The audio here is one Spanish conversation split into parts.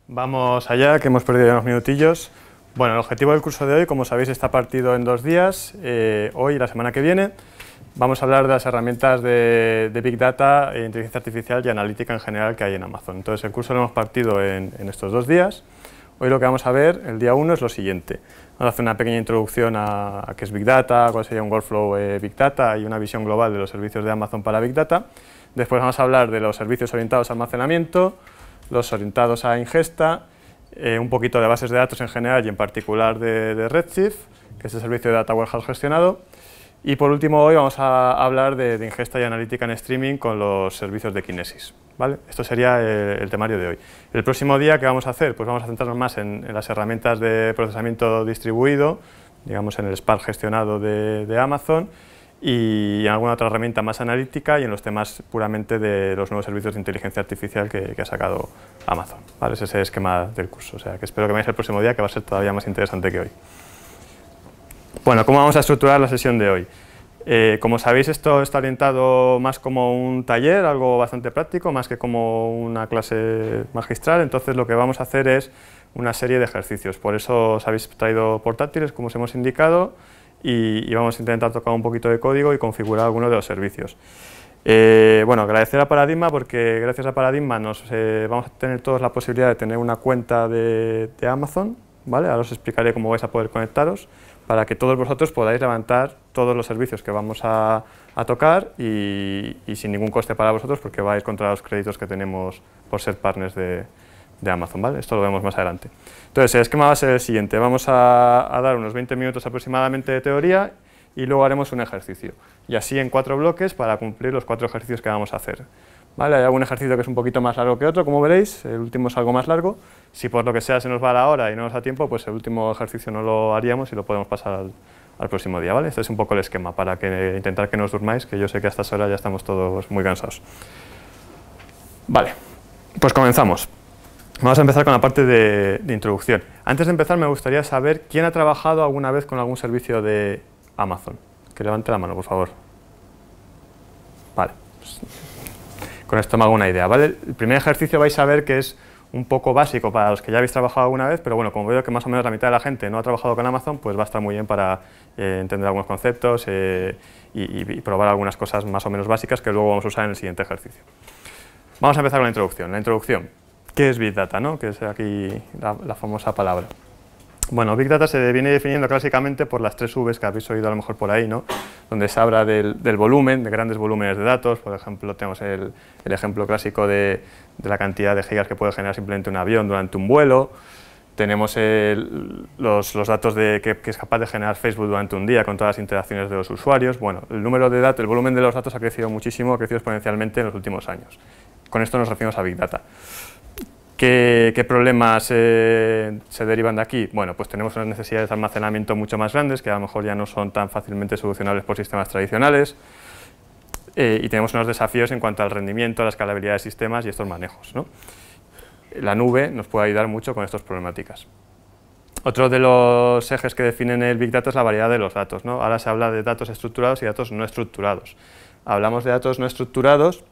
Vamos allá, que hemos perdido ya unos minutillos. Bueno, el objetivo del curso de hoy, como sabéis, está partido en 2 días, hoy y la semana que viene. Vamos a hablar de las herramientas de Big Data, inteligencia artificial y analítica en general que hay en Amazon. Entonces, el curso lo hemos partido en estos 2 días. Hoy lo que vamos a ver, el día 1, es lo siguiente. Vamos a hacer una pequeña introducción a qué es Big Data, cuál sería un workflow Big Data y una visión global de los servicios de Amazon para Big Data. Después vamos a hablar de los servicios orientados a almacenamiento, los orientados a ingesta, un poquito de bases de datos en general y en particular de Redshift, que es el servicio de Data Warehouse gestionado. Y por último, hoy vamos a hablar de ingesta y analítica en streaming con los servicios de Kinesis, ¿vale? Esto sería el temario de hoy. El próximo día, ¿qué vamos a hacer? Pues vamos a centrarnos más en las herramientas de procesamiento distribuido, digamos en el Spark gestionado de Amazon, y en alguna otra herramienta más analítica y en los temas puramente de los nuevos servicios de inteligencia artificial que ha sacado Amazon, ¿vale? Ese es el esquema del curso, o sea que espero que me veáis el próximo día, que va a ser todavía más interesante que hoy. Bueno, ¿cómo vamos a estructurar la sesión de hoy? Como sabéis, esto está orientado más como un taller, algo bastante práctico, más que como una clase magistral. Entonces lo que vamos a hacer es una serie de ejercicios. Por eso os habéis traído portátiles, como os hemos indicado, y vamos a intentar tocar un poquito de código y configurar algunos de los servicios. Bueno, agradecer a Paradigma, porque gracias a Paradigma vamos a tener todos la posibilidad de tener una cuenta de Amazon, ¿vale? Ahora os explicaré cómo vais a poder conectaros, para que todos vosotros podáis levantar todos los servicios que vamos a tocar y sin ningún coste para vosotros, porque vais contra los créditos que tenemos por ser partners de Amazon, ¿vale? Esto lo vemos más adelante. Entonces, el esquema va a ser el siguiente. Vamos a dar unos 20 minutos aproximadamente de teoría y luego haremos un ejercicio. Y así en 4 bloques para cumplir los 4 ejercicios que vamos a hacer. ¿Vale? Hay algún ejercicio que es un poquito más largo que otro, como veréis, el último es algo más largo. Si por lo que sea se nos va la hora y no nos da tiempo, pues el último ejercicio no lo haríamos y lo podemos pasar al próximo día, ¿vale? Este es un poco el esquema para intentar que no os durmáis, que yo sé que a estas horas ya estamos todos muy cansados. Vale, pues comenzamos. Vamos a empezar con la parte de introducción. Antes de empezar me gustaría saber quién ha trabajado alguna vez con algún servicio de Amazon. Que levante la mano, por favor. Vale, pues con esto me hago una idea, ¿vale? El primer ejercicio vais a ver que es un poco básico para los que ya habéis trabajado alguna vez, pero bueno, como veo que más o menos la mitad de la gente no ha trabajado con Amazon, pues va a estar muy bien para entender algunos conceptos y probar algunas cosas más o menos básicas que luego vamos a usar en el siguiente ejercicio. Vamos a empezar con la introducción. La introducción, ¿qué es Big Data, no? Que es aquí la famosa palabra. Bueno, Big Data se viene definiendo clásicamente por las 3 Vs que habéis oído a lo mejor por ahí, ¿no? Donde se habla del volumen, de grandes volúmenes de datos. Por ejemplo, tenemos el ejemplo clásico de la cantidad de gigas que puede generar simplemente un avión durante un vuelo. Tenemos los datos que es capaz de generar Facebook durante un día con todas las interacciones de los usuarios. Bueno, el número de datos, el volumen de los datos ha crecido muchísimo, ha crecido exponencialmente en los últimos años. Con esto nos referimos a Big Data. ¿Qué problemas se derivan de aquí? Bueno, pues tenemos unas necesidades de almacenamiento mucho más grandes, que a lo mejor ya no son tan fácilmente solucionables por sistemas tradicionales, y tenemos unos desafíos en cuanto al rendimiento, la escalabilidad de sistemas y estos manejos, ¿no? La nube nos puede ayudar mucho con estas problemáticas. Otro de los ejes que definen el Big Data es la variedad de los datos, ¿no? Ahora se habla de datos estructurados y datos no estructurados. Hablamos de datos no estructurados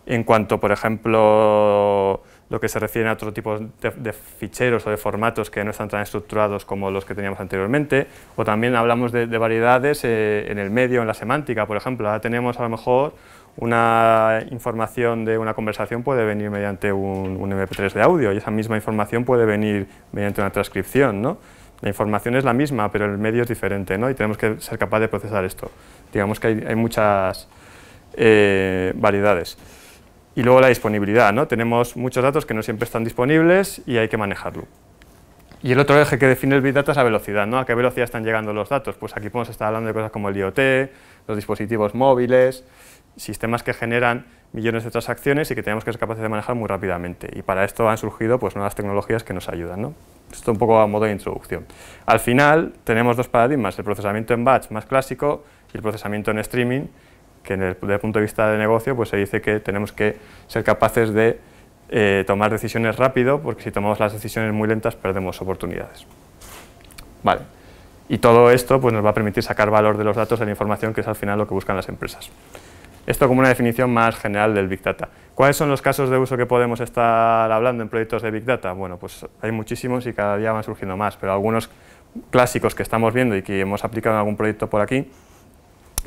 en cuanto, por ejemplo, lo que se refiere a otro tipo de ficheros o de formatos que no están tan estructurados como los que teníamos anteriormente, o también hablamos de variedades en el medio, en la semántica, por ejemplo. Ahora tenemos a lo mejor una información de una conversación puede venir mediante un MP3 de audio y esa misma información puede venir mediante una transcripción, ¿no? La información es la misma, pero el medio es diferente, ¿no? Y tenemos que ser capaces de procesar esto. Digamos que hay muchas variedades. Y luego la disponibilidad, ¿no? Tenemos muchos datos que no siempre están disponibles y hay que manejarlo. Y el otro eje que define el Big Data es la velocidad, ¿no? ¿A qué velocidad están llegando los datos? Pues aquí podemos estar hablando de cosas como el IoT, los dispositivos móviles, sistemas que generan millones de transacciones y que tenemos que ser capaces de manejar muy rápidamente. Y para esto han surgido pues, nuevas tecnologías que nos ayudan, ¿no? Esto un poco a modo de introducción. Al final tenemos 2 paradigmas, el procesamiento en batch más clásico y el procesamiento en streaming, que desde el punto de vista de negocio pues se dice que tenemos que ser capaces de tomar decisiones rápido, porque si tomamos las decisiones muy lentas perdemos oportunidades. Vale. Y todo esto pues, nos va a permitir sacar valor de los datos, de la información, que es al final lo que buscan las empresas. Esto como una definición más general del Big Data. ¿Cuáles son los casos de uso que podemos estar hablando en proyectos de Big Data? Bueno, pues hay muchísimos y cada día van surgiendo más, pero algunos clásicos que estamos viendo y que hemos aplicado en algún proyecto por aquí,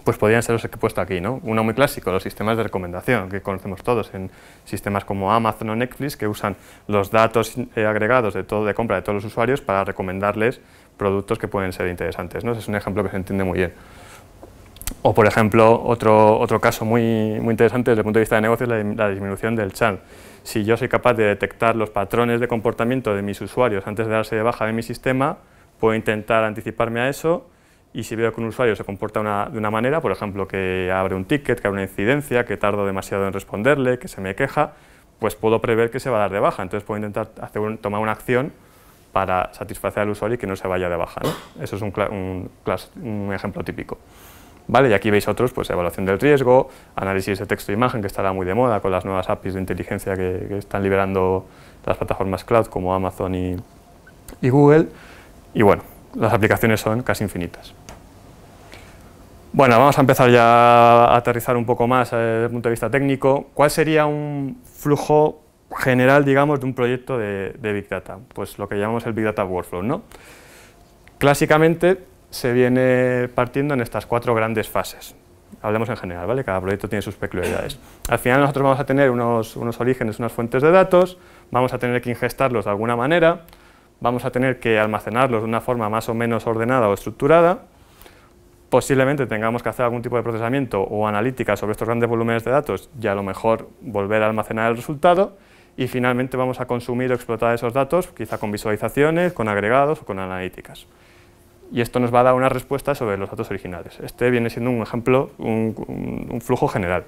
pues podrían ser los que he puesto aquí, ¿no? Uno muy clásico, los sistemas de recomendación, que conocemos todos en sistemas como Amazon o Netflix, que usan los datos agregados de compra de todos los usuarios para recomendarles productos que pueden ser interesantes, ¿no? Ese es un ejemplo que se entiende muy bien. O, por ejemplo, otro caso muy interesante desde el punto de vista de negocio es la disminución del churn. Si yo soy capaz de detectar los patrones de comportamiento de mis usuarios antes de darse de baja de mi sistema, puedo intentar anticiparme a eso, y si veo que un usuario se comporta de una manera, por ejemplo, que abre un ticket, que abre una incidencia, que tardo demasiado en responderle, que se me queja, pues puedo prever que se va a dar de baja. Entonces puedo intentar tomar una acción para satisfacer al usuario y que no se vaya de baja, ¿no? Eso es un ejemplo típico. ¿Vale? Y aquí veis otros, pues evaluación del riesgo, análisis de texto e imagen, que estará muy de moda con las nuevas APIs de inteligencia que están liberando las plataformas cloud como Amazon y Google. Y bueno, las aplicaciones son casi infinitas. Bueno, vamos a empezar ya a aterrizar un poco más desde el punto de vista técnico. ¿Cuál sería un flujo general, digamos, de un proyecto de Big Data? Pues lo que llamamos el Big Data Workflow, ¿no? Clásicamente se viene partiendo en estas 4 grandes fases. Hablemos en general, ¿vale? Cada proyecto tiene sus peculiaridades. Al final nosotros vamos a tener unos orígenes, unas fuentes de datos, vamos a tener que ingestarlos de alguna manera, vamos a tener que almacenarlos de una forma más o menos ordenada o estructurada, posiblemente tengamos que hacer algún tipo de procesamiento o analítica sobre estos grandes volúmenes de datos y a lo mejor volver a almacenar el resultado, y finalmente vamos a consumir o explotar esos datos, quizá con visualizaciones, con agregados o con analíticas. Y esto nos va a dar una respuesta sobre los datos originales. Este viene siendo un ejemplo, un flujo general.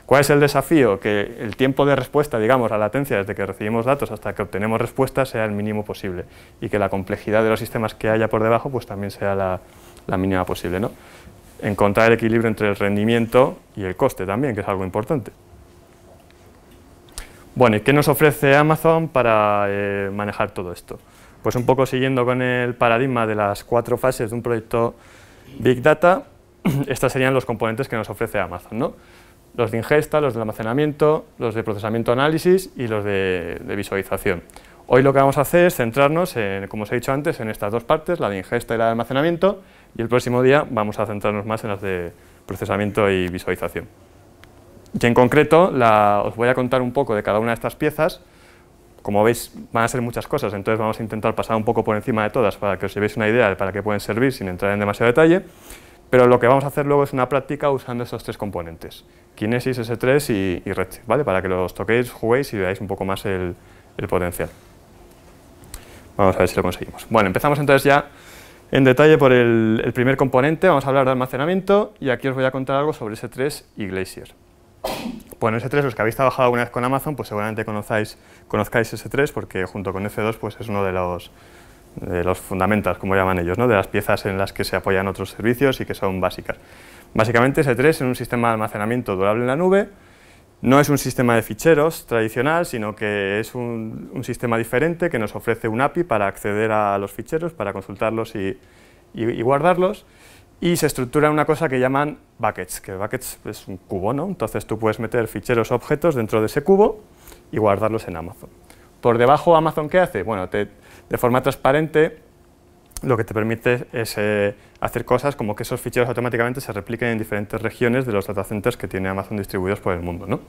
¿Cuál es el desafío? Que el tiempo de respuesta, digamos, la latencia desde que recibimos datos hasta que obtenemos respuestas sea el mínimo posible, y que la complejidad de los sistemas que haya por debajo pues también sea la mínima posible, ¿no? Encontrar el equilibrio entre el rendimiento y el coste también, que es algo importante. Bueno, ¿y qué nos ofrece Amazon para manejar todo esto? Pues un poco siguiendo con el paradigma de las 4 fases de un proyecto Big Data, estos serían los componentes que nos ofrece Amazon, ¿no? Los de ingesta, los de almacenamiento, los de procesamiento-análisis y los de visualización. Hoy lo que vamos a hacer es centrarnos, como os he dicho antes, en estas 2 partes, la de ingesta y la de almacenamiento, y el próximo día vamos a centrarnos más en las de procesamiento y visualización. Y en concreto, os voy a contar un poco de cada una de estas piezas. Como veis, van a ser muchas cosas, entonces vamos a intentar pasar un poco por encima de todas para que os llevéis una idea de para qué pueden servir sin entrar en demasiado detalle, pero lo que vamos a hacer luego es una práctica usando estos 3 componentes, Kinesis, S3 y Redshift, ¿vale? Para que los toquéis, juguéis y veáis un poco más el potencial. Vamos a ver si lo conseguimos. Bueno, empezamos entonces ya en detalle por el primer componente. Vamos a hablar de almacenamiento y aquí os voy a contar algo sobre S3 y Glacier. Bueno, S3, los que habéis trabajado alguna vez con Amazon, pues seguramente conozcáis S3 porque junto con F2 pues es uno de los fundamentals, como llaman ellos, ¿no? De las piezas en las que se apoyan otros servicios y que son básicas. Básicamente S3 es un sistema de almacenamiento durable en la nube, no es un sistema de ficheros tradicional, sino que es un sistema diferente que nos ofrece un API para acceder a los ficheros, para consultarlos y guardarlos. Y se estructura en una cosa que llaman buckets, que buckets es un cubo, ¿no? Entonces tú puedes meter ficheros o objetos dentro de ese cubo y guardarlos en Amazon. Por debajo, ¿Amazon qué hace? Bueno, de forma transparente lo que te permite es hacer cosas como que esos ficheros automáticamente se repliquen en diferentes regiones de los data centers que tiene Amazon distribuidos por el mundo, ¿no?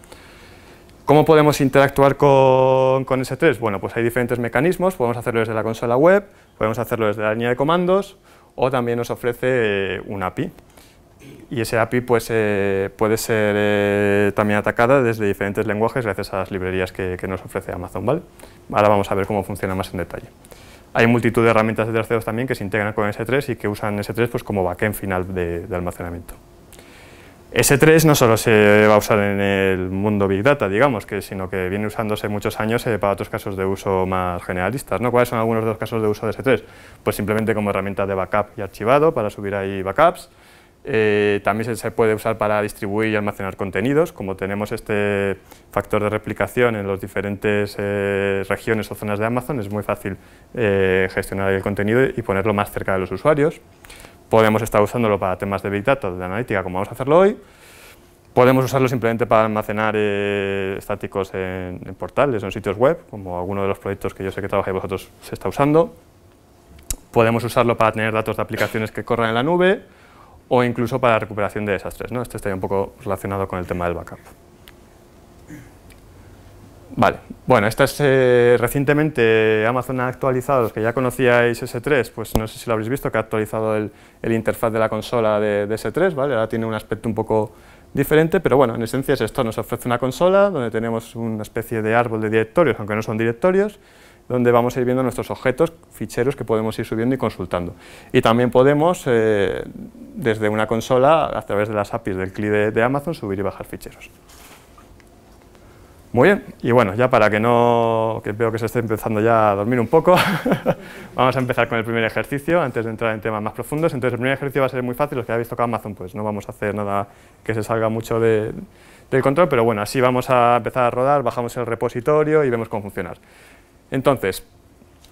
¿Cómo podemos interactuar con S3? Bueno, pues hay diferentes mecanismos, podemos hacerlo desde la consola web, podemos hacerlo desde la línea de comandos, o también nos ofrece un API, y ese API pues, puede ser también atacada desde diferentes lenguajes gracias a las librerías que nos ofrece Amazon, ¿vale? Ahora vamos a ver cómo funciona más en detalle. Hay multitud de herramientas de terceros también que se integran con S3 y que usan S3 pues, como backend final de almacenamiento. S3 no solo se va a usar en el mundo Big Data, digamos, sino que viene usándose muchos años para otros casos de uso más generalistas, ¿no? ¿Cuáles son algunos de los casos de uso de S3? Pues simplemente como herramienta de backup y archivado para subir ahí backups. También se puede usar para distribuir y almacenar contenidos, como tenemos este factor de replicación en las diferentes regiones o zonas de Amazon, es muy fácil gestionar el contenido y ponerlo más cerca de los usuarios. Podemos estar usándolo para temas de Big Data, de analítica, como vamos a hacerlo hoy. Podemos usarlo simplemente para almacenar estáticos en portales o en sitios web, como alguno de los proyectos que yo sé que trabajáis vosotros se está usando. Podemos usarlo para tener datos de aplicaciones que corran en la nube o incluso para recuperación de desastres, ¿no? Este estaría un poco relacionado con el tema del backup. Vale, bueno, recientemente Amazon ha actualizado, los que ya conocíais S3, pues no sé si lo habréis visto, que ha actualizado el interfaz de la consola de S3, ¿vale? Ahora tiene un aspecto un poco diferente, pero bueno, en esencia es esto, nos ofrece una consola donde tenemos una especie de árbol de directorios, aunque no son directorios, donde vamos a ir viendo nuestros objetos, ficheros que podemos ir subiendo y consultando. Y también podemos, desde una consola, a través de las APIs del CLI de Amazon, subir y bajar ficheros. Muy bien, y bueno, ya para que veo que se esté empezando ya a dormir un poco, vamos a empezar con el primer ejercicio, antes de entrar en temas más profundos. Entonces el primer ejercicio va a ser muy fácil, los que habéis tocado Amazon, pues no vamos a hacer nada que se salga mucho del control, pero bueno, así vamos a empezar a rodar, bajamos el repositorio y vemos cómo funciona. Entonces,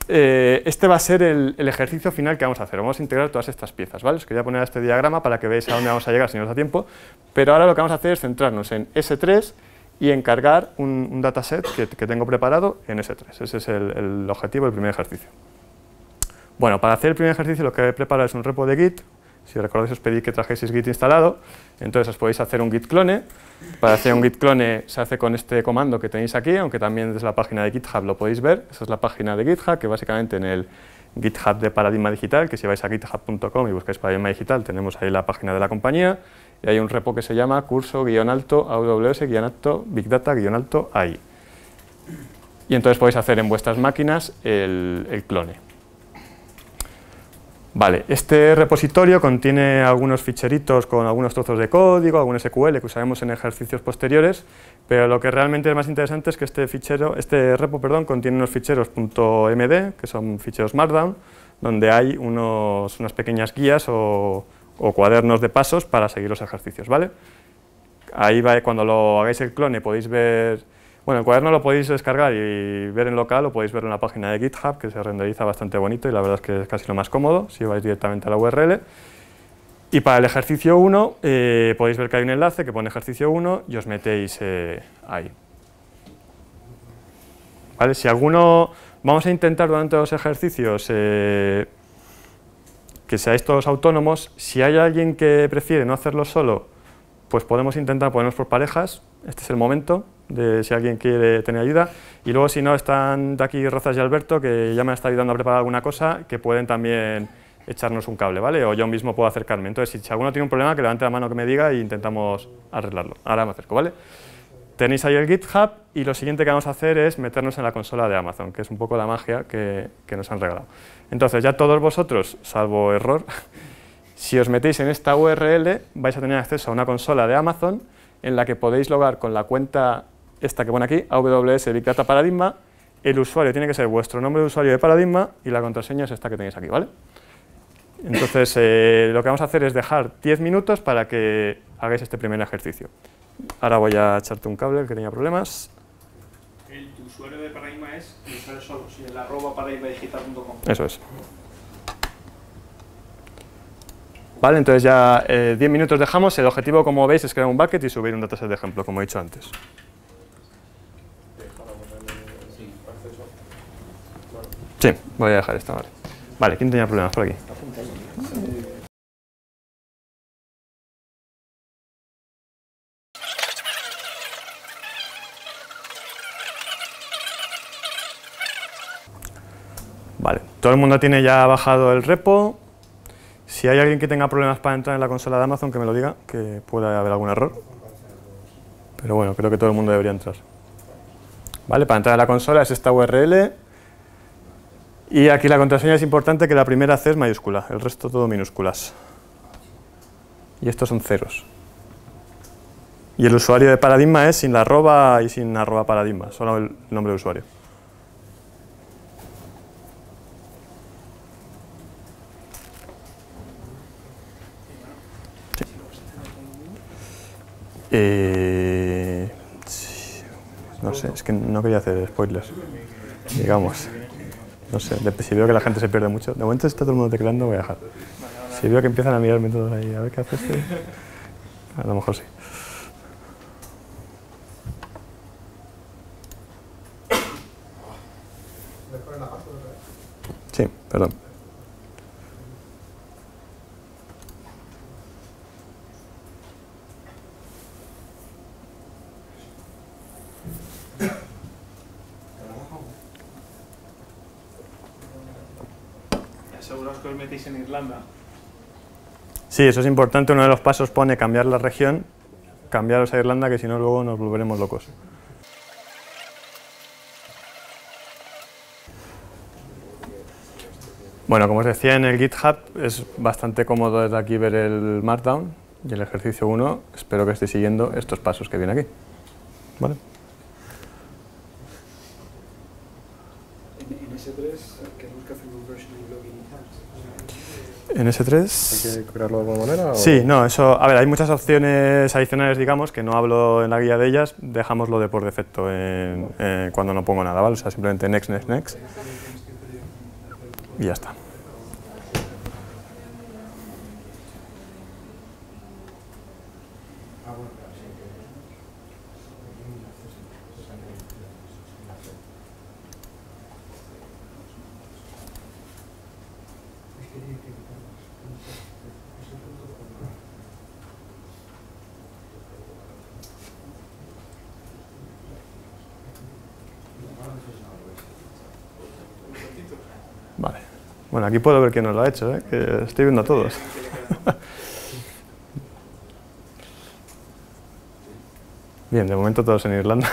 este va a ser el ejercicio final que vamos a hacer. Vamos a integrar todas estas piezas, ¿vale? Os quería poner este diagrama para que veáis a dónde vamos a llegar si nos da tiempo, pero ahora lo que vamos a hacer es centrarnos en S3 y encargar un dataset que tengo preparado en S3. Ese es el objetivo del primer ejercicio. Bueno, para hacer el primer ejercicio lo que he preparado es un repo de Git. Si recordáis os pedí que trajeseis Git instalado, entonces os podéis hacer un Git clone. Para hacer un Git clone se hace con este comando que tenéis aquí, aunque también desde la página de GitHub lo podéis ver. Esa es la página de GitHub, que básicamente en el GitHub de Paradigma Digital, que si vais a github.com y buscáis Paradigma Digital, tenemos ahí la página de la compañía, y hay un repo que se llama curso-alto AWS-alto Big Data-alto AI. Y entonces podéis hacer en vuestras máquinas el clone. Vale, este repositorio contiene algunos ficheritos con algunos trozos de código, algún SQL que usaremos en ejercicios posteriores, pero lo que realmente es más interesante es que este repo contiene unos ficheros .md, que son ficheros Markdown, donde hay unas pequeñas guías o cuadernos de pasos para seguir los ejercicios, ¿vale? Ahí cuando lo hagáis el clone podéis ver, bueno, el cuaderno lo podéis descargar y ver en local, o podéis verlo en la página de GitHub, que se renderiza bastante bonito y la verdad es que es casi lo más cómodo si vais directamente a la URL. Y para el ejercicio 1 podéis ver que hay un enlace que pone ejercicio 1 y os metéis ahí. ¿Vale? Si alguno, vamos a intentar durante los ejercicios que seáis todos autónomos. Si hay alguien que prefiere no hacerlo solo, pues podemos intentar ponernos por parejas. Este es el momento de si alguien quiere tener ayuda. Y luego si no, están de aquí Rozas y Alberto, que ya me han estado ayudando a preparar alguna cosa, que pueden también echarnos un cable, ¿vale? O yo mismo puedo acercarme. Entonces, si alguno tiene un problema, que levante la mano, que me diga e intentamos arreglarlo. Ahora me acerco, ¿vale? Tenéis ahí el GitHub y lo siguiente que vamos a hacer es meternos en la consola de Amazon, que es un poco la magia que nos han regalado. Entonces, ya todos vosotros, salvo error, si os metéis en esta URL, vais a tener acceso a una consola de Amazon en la que podéis logar con la cuenta esta que pone aquí, AWS Big Data Paradigma. El usuario tiene que ser vuestro nombre de usuario de Paradigma y la contraseña es esta que tenéis aquí, ¿vale? Entonces, lo que vamos a hacer es dejar 10 minutos para que hagáis este primer ejercicio. Ahora voy a echarte un cable, que tenía problemas. El usuario de Paradigma es el usuario solo, si el @paradigmadigital.com. Eso es. Vale, entonces ya 10 minutos dejamos. El objetivo, como veis, es crear un bucket y subir un dataset de ejemplo, como he dicho antes. Sí, voy a dejar esto, vale. Vale, ¿quién tenía problemas por aquí? Vale, todo el mundo tiene ya bajado el repo. Si hay alguien que tenga problemas para entrar en la consola de Amazon, que me lo diga, que pueda haber algún error. Pero bueno, creo que todo el mundo debería entrar. Vale, para entrar a la consola es esta URL. Y aquí la contraseña es importante que la primera C es mayúscula, el resto todo minúsculas. Y estos son ceros. Y el usuario de Paradigma es sin la arroba y sin arroba Paradigma, solo el nombre de usuario. Sí. No sé, es que no quería hacer spoilers, digamos. No sé, si veo que la gente se pierde mucho. De momento está todo el mundo tecleando, voy a dejar. Si veo que empiezan a mirarme todos ahí, a ver qué hace este, a lo mejor sí. Sí, perdón. Aseguraos que os metéis en Irlanda. Sí, eso es importante. Uno de los pasos pone cambiar la región, cambiaros a Irlanda, que si no luego nos volveremos locos. Bueno, como os decía, en el GitHub es bastante cómodo desde aquí ver el Markdown y el ejercicio 1. Espero que estéis siguiendo estos pasos que vienen aquí. ¿Vale? En S3, ¿queremos que hacemos versioning login y En S3... ¿Hay que crearlo de alguna manera? Sí, no, eso... A ver, hay muchas opciones adicionales, digamos, que no hablo en la guía de ellas. Dejámoslo de por defecto cuando no pongo nada, ¿vale? O sea, simplemente next, next, next. Y ya está. Vale. Bueno, aquí puedo ver quién nos lo ha hecho, ¿eh? Que estoy viendo a todos. Bien, de momento todos en Irlanda.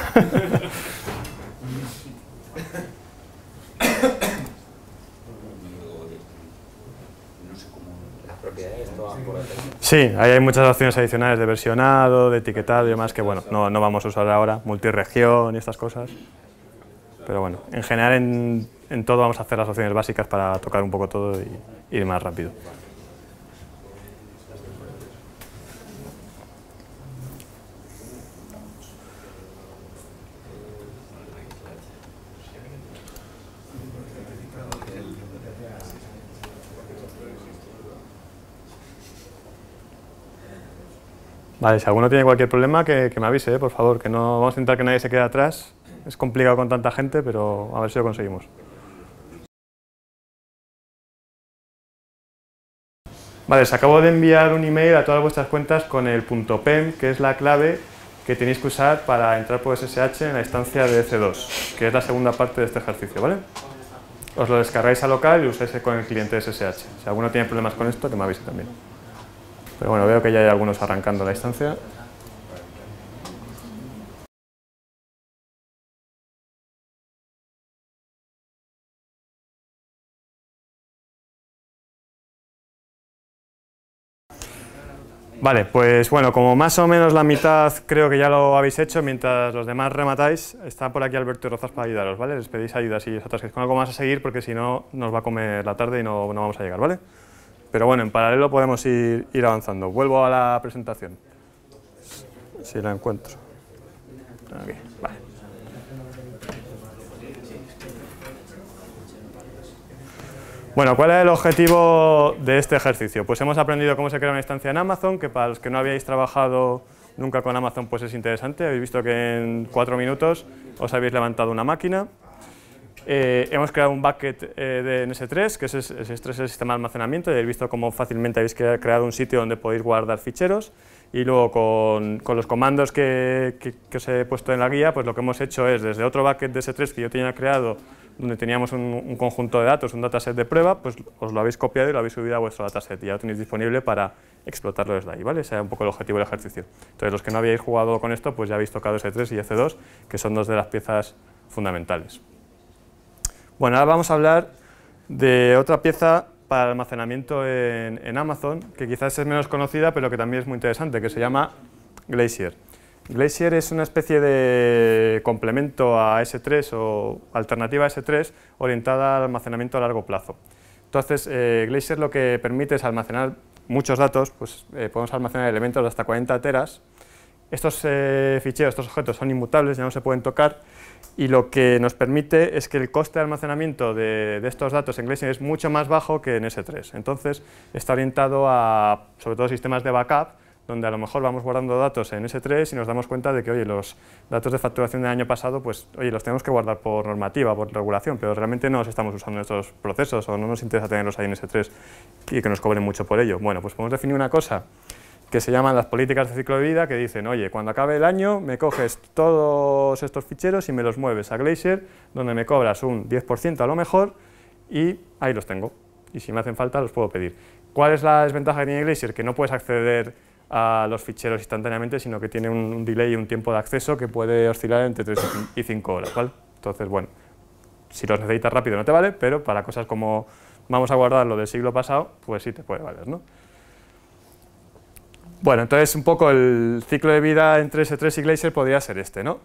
Sí, ahí hay muchas opciones adicionales de versionado, de etiquetado y demás que bueno, no vamos a usar ahora, multiregión y estas cosas. Pero bueno, en general en todo vamos a hacer las opciones básicas para tocar un poco todo y ir más rápido. Vale, si alguno tiene cualquier problema que me avise, por favor, que no vamos a intentar que nadie se quede atrás. Es complicado con tanta gente, pero a ver si lo conseguimos. Vale, os acabo de enviar un email a todas vuestras cuentas con el .pem, que es la clave que tenéis que usar para entrar por SSH en la instancia de EC2, que es la segunda parte de este ejercicio, ¿vale? Os lo descargáis a local y usáis con el cliente SSH. Si alguno tiene problemas con esto, que me avise también. Pero bueno, veo que ya hay algunos arrancando la instancia. Vale, pues bueno, como más o menos la mitad creo que ya lo habéis hecho, mientras los demás rematáis, está por aquí Alberto y Rozas para ayudaros, ¿vale? Les pedís ayuda si os atasquéis con algo más a seguir, porque si no nos va a comer la tarde y no vamos a llegar, ¿vale? Pero bueno, en paralelo podemos ir avanzando. Vuelvo a la presentación, si la encuentro. Aquí, vale. Bueno, ¿cuál es el objetivo de este ejercicio? Pues hemos aprendido cómo se crea una instancia en Amazon, que para los que no habíais trabajado nunca con Amazon pues es interesante. Habéis visto que en 4 minutos os habéis levantado una máquina. Hemos creado un bucket en S3, que S3 es el sistema de almacenamiento, y habéis visto cómo fácilmente habéis creado un sitio donde podéis guardar ficheros. Y luego con los comandos que os he puesto en la guía, pues lo que hemos hecho es desde otro bucket de S3 que yo tenía creado, donde teníamos un conjunto de datos, un dataset de prueba, pues os lo habéis copiado y lo habéis subido a vuestro dataset y ya lo tenéis disponible para explotarlo desde ahí, ¿vale? Ese era un poco el objetivo del ejercicio. Entonces, los que no habíais jugado con esto, pues ya habéis tocado S3 y EC2, que son dos de las piezas fundamentales. Bueno, ahora vamos a hablar de otra pieza para el almacenamiento en Amazon, que quizás es menos conocida, pero que también es muy interesante, que se llama Glacier. Glacier es una especie de complemento a S3 o alternativa a S3 orientada al almacenamiento a largo plazo. Entonces, Glacier lo que permite es almacenar muchos datos, pues podemos almacenar elementos de hasta 40 teras. Estos ficheros, estos objetos son inmutables, ya no se pueden tocar, y lo que nos permite es que el coste de almacenamiento de estos datos en Glacier es mucho más bajo que en S3. Entonces, está orientado a, sobre todo, sistemas de backup, donde a lo mejor vamos guardando datos en S3 y nos damos cuenta de que, oye, los datos de facturación del año pasado, pues, oye, los tenemos que guardar por normativa, por regulación, pero realmente no los estamos usando en estos procesos o no nos interesa tenerlos ahí en S3 y que nos cobren mucho por ello. Bueno, pues podemos definir una cosa que se llaman las políticas de ciclo de vida, que dicen, oye, cuando acabe el año me coges todos estos ficheros y me los mueves a Glacier, donde me cobras un 10% a lo mejor, y ahí los tengo. Y si me hacen falta, los puedo pedir. ¿Cuál es la desventaja que tiene Glacier? Que no puedes acceder a los ficheros instantáneamente, sino que tiene un delay y un tiempo de acceso que puede oscilar entre 3 y 5 horas, ¿vale? Entonces, bueno, si los necesitas rápido no te vale, pero para cosas como vamos a guardar lo del siglo pasado, pues sí te puede valer, ¿no? Bueno, entonces un poco el ciclo de vida entre S3 y Glacier podría ser este, ¿no?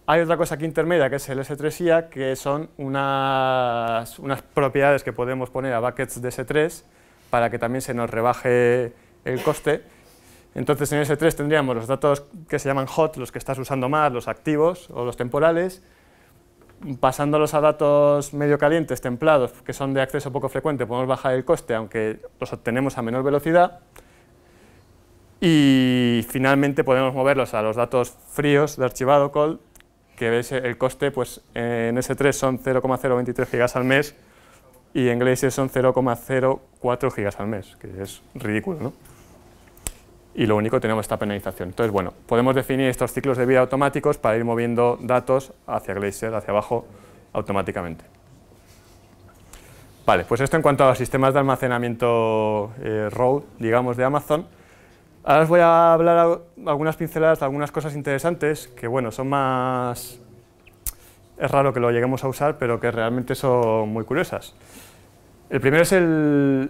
Hay otra cosa aquí intermedia, que es el S3IA, que son unas propiedades que podemos poner a buckets de S3 para que también se nos rebaje el coste. Entonces en S3 tendríamos los datos que se llaman hot, los que estás usando más, los activos o los temporales, pasándolos a datos medio calientes, templados, que son de acceso poco frecuente, podemos bajar el coste, aunque los obtenemos a menor velocidad. Y finalmente podemos moverlos a los datos fríos de archivado cold, que veis el coste, pues en S3 son 0,023 gigas al mes y en Glacier son 0,04 gigas al mes, que es ridículo, ¿no? Y lo único, tenemos esta penalización. Entonces, bueno, podemos definir estos ciclos de vida automáticos para ir moviendo datos hacia Glacier, hacia abajo, automáticamente. Vale, pues esto en cuanto a los sistemas de almacenamiento RAW, digamos, de Amazon. Ahora os voy a hablar algunas pinceladas de algunas cosas interesantes que, bueno, son más... Es raro que lo lleguemos a usar, pero que realmente son muy curiosas. El primero es el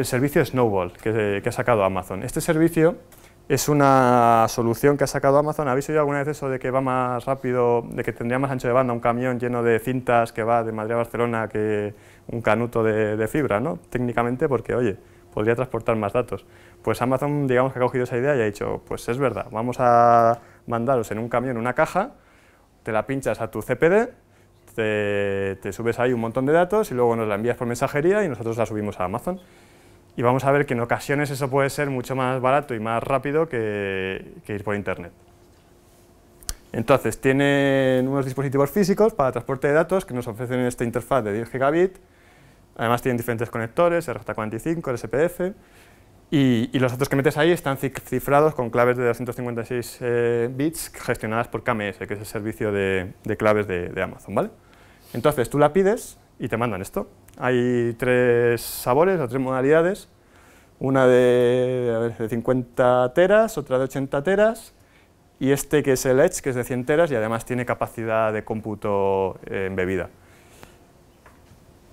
servicio Snowball que ha sacado Amazon. Este servicio es una solución que ha sacado Amazon. ¿Habéis oído alguna vez eso de que va más rápido, de que tendría más ancho de banda un camión lleno de cintas que va de Madrid a Barcelona que un canuto de fibra, ¿no? Técnicamente, porque, oye, podría transportar más datos. Pues Amazon, digamos que ha cogido esa idea y ha dicho, pues es verdad, vamos a mandaros en un camión una caja, te la pinchas a tu CPD, te subes ahí un montón de datos y luego nos la envías por mensajería y nosotros la subimos a Amazon. Y vamos a ver que en ocasiones eso puede ser mucho más barato y más rápido que ir por internet. Entonces, tienen unos dispositivos físicos para transporte de datos que nos ofrecen esta interfaz de 10 gigabit. Además tienen diferentes conectores, RJ45, RSPF, y los datos que metes ahí están cifrados con claves de 256 bits gestionadas por KMS, que es el servicio de claves de Amazon, ¿vale? Entonces tú la pides y te mandan esto. Hay 3 sabores o 3 modalidades, una de 50 teras, otra de 80 teras, y este que es el Edge, que es de 100 teras y además tiene capacidad de cómputo embebida.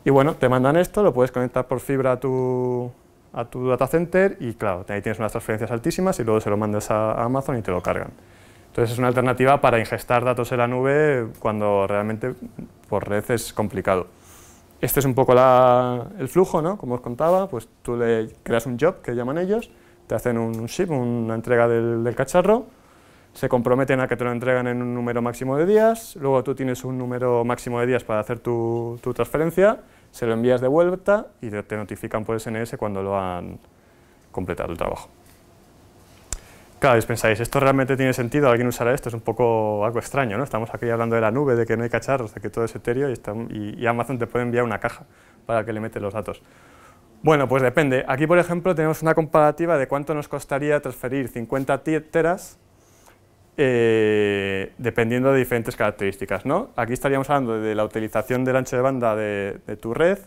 Y bueno, te mandan esto, lo puedes conectar por fibra a tu data center y claro, ahí tienes unas transferencias altísimas y luego se lo mandas a Amazon y te lo cargan. Entonces es una alternativa para ingestar datos en la nube cuando realmente por red es complicado. Este es un poco el flujo, ¿no? Como os contaba, pues tú le creas un job, que llaman ellos, te hacen un ship, una entrega del cacharro, se comprometen a que te lo entregan en un número máximo de días, luego tú tienes un número máximo de días para hacer tu transferencia, se lo envías de vuelta y te notifican por SMS cuando lo han completado el trabajo. Claro, os pensáis, ¿esto realmente tiene sentido? ¿Alguien usará esto? Es un poco algo extraño, ¿no? Estamos aquí hablando de la nube, de que no hay cacharros, de que todo es etéreo y Amazon te puede enviar una caja para que le metes los datos. Bueno, pues depende. Aquí, por ejemplo, tenemos una comparativa de cuánto nos costaría transferir 50 teras dependiendo de diferentes características, ¿no? Aquí estaríamos hablando de la utilización del ancho de banda de tu red,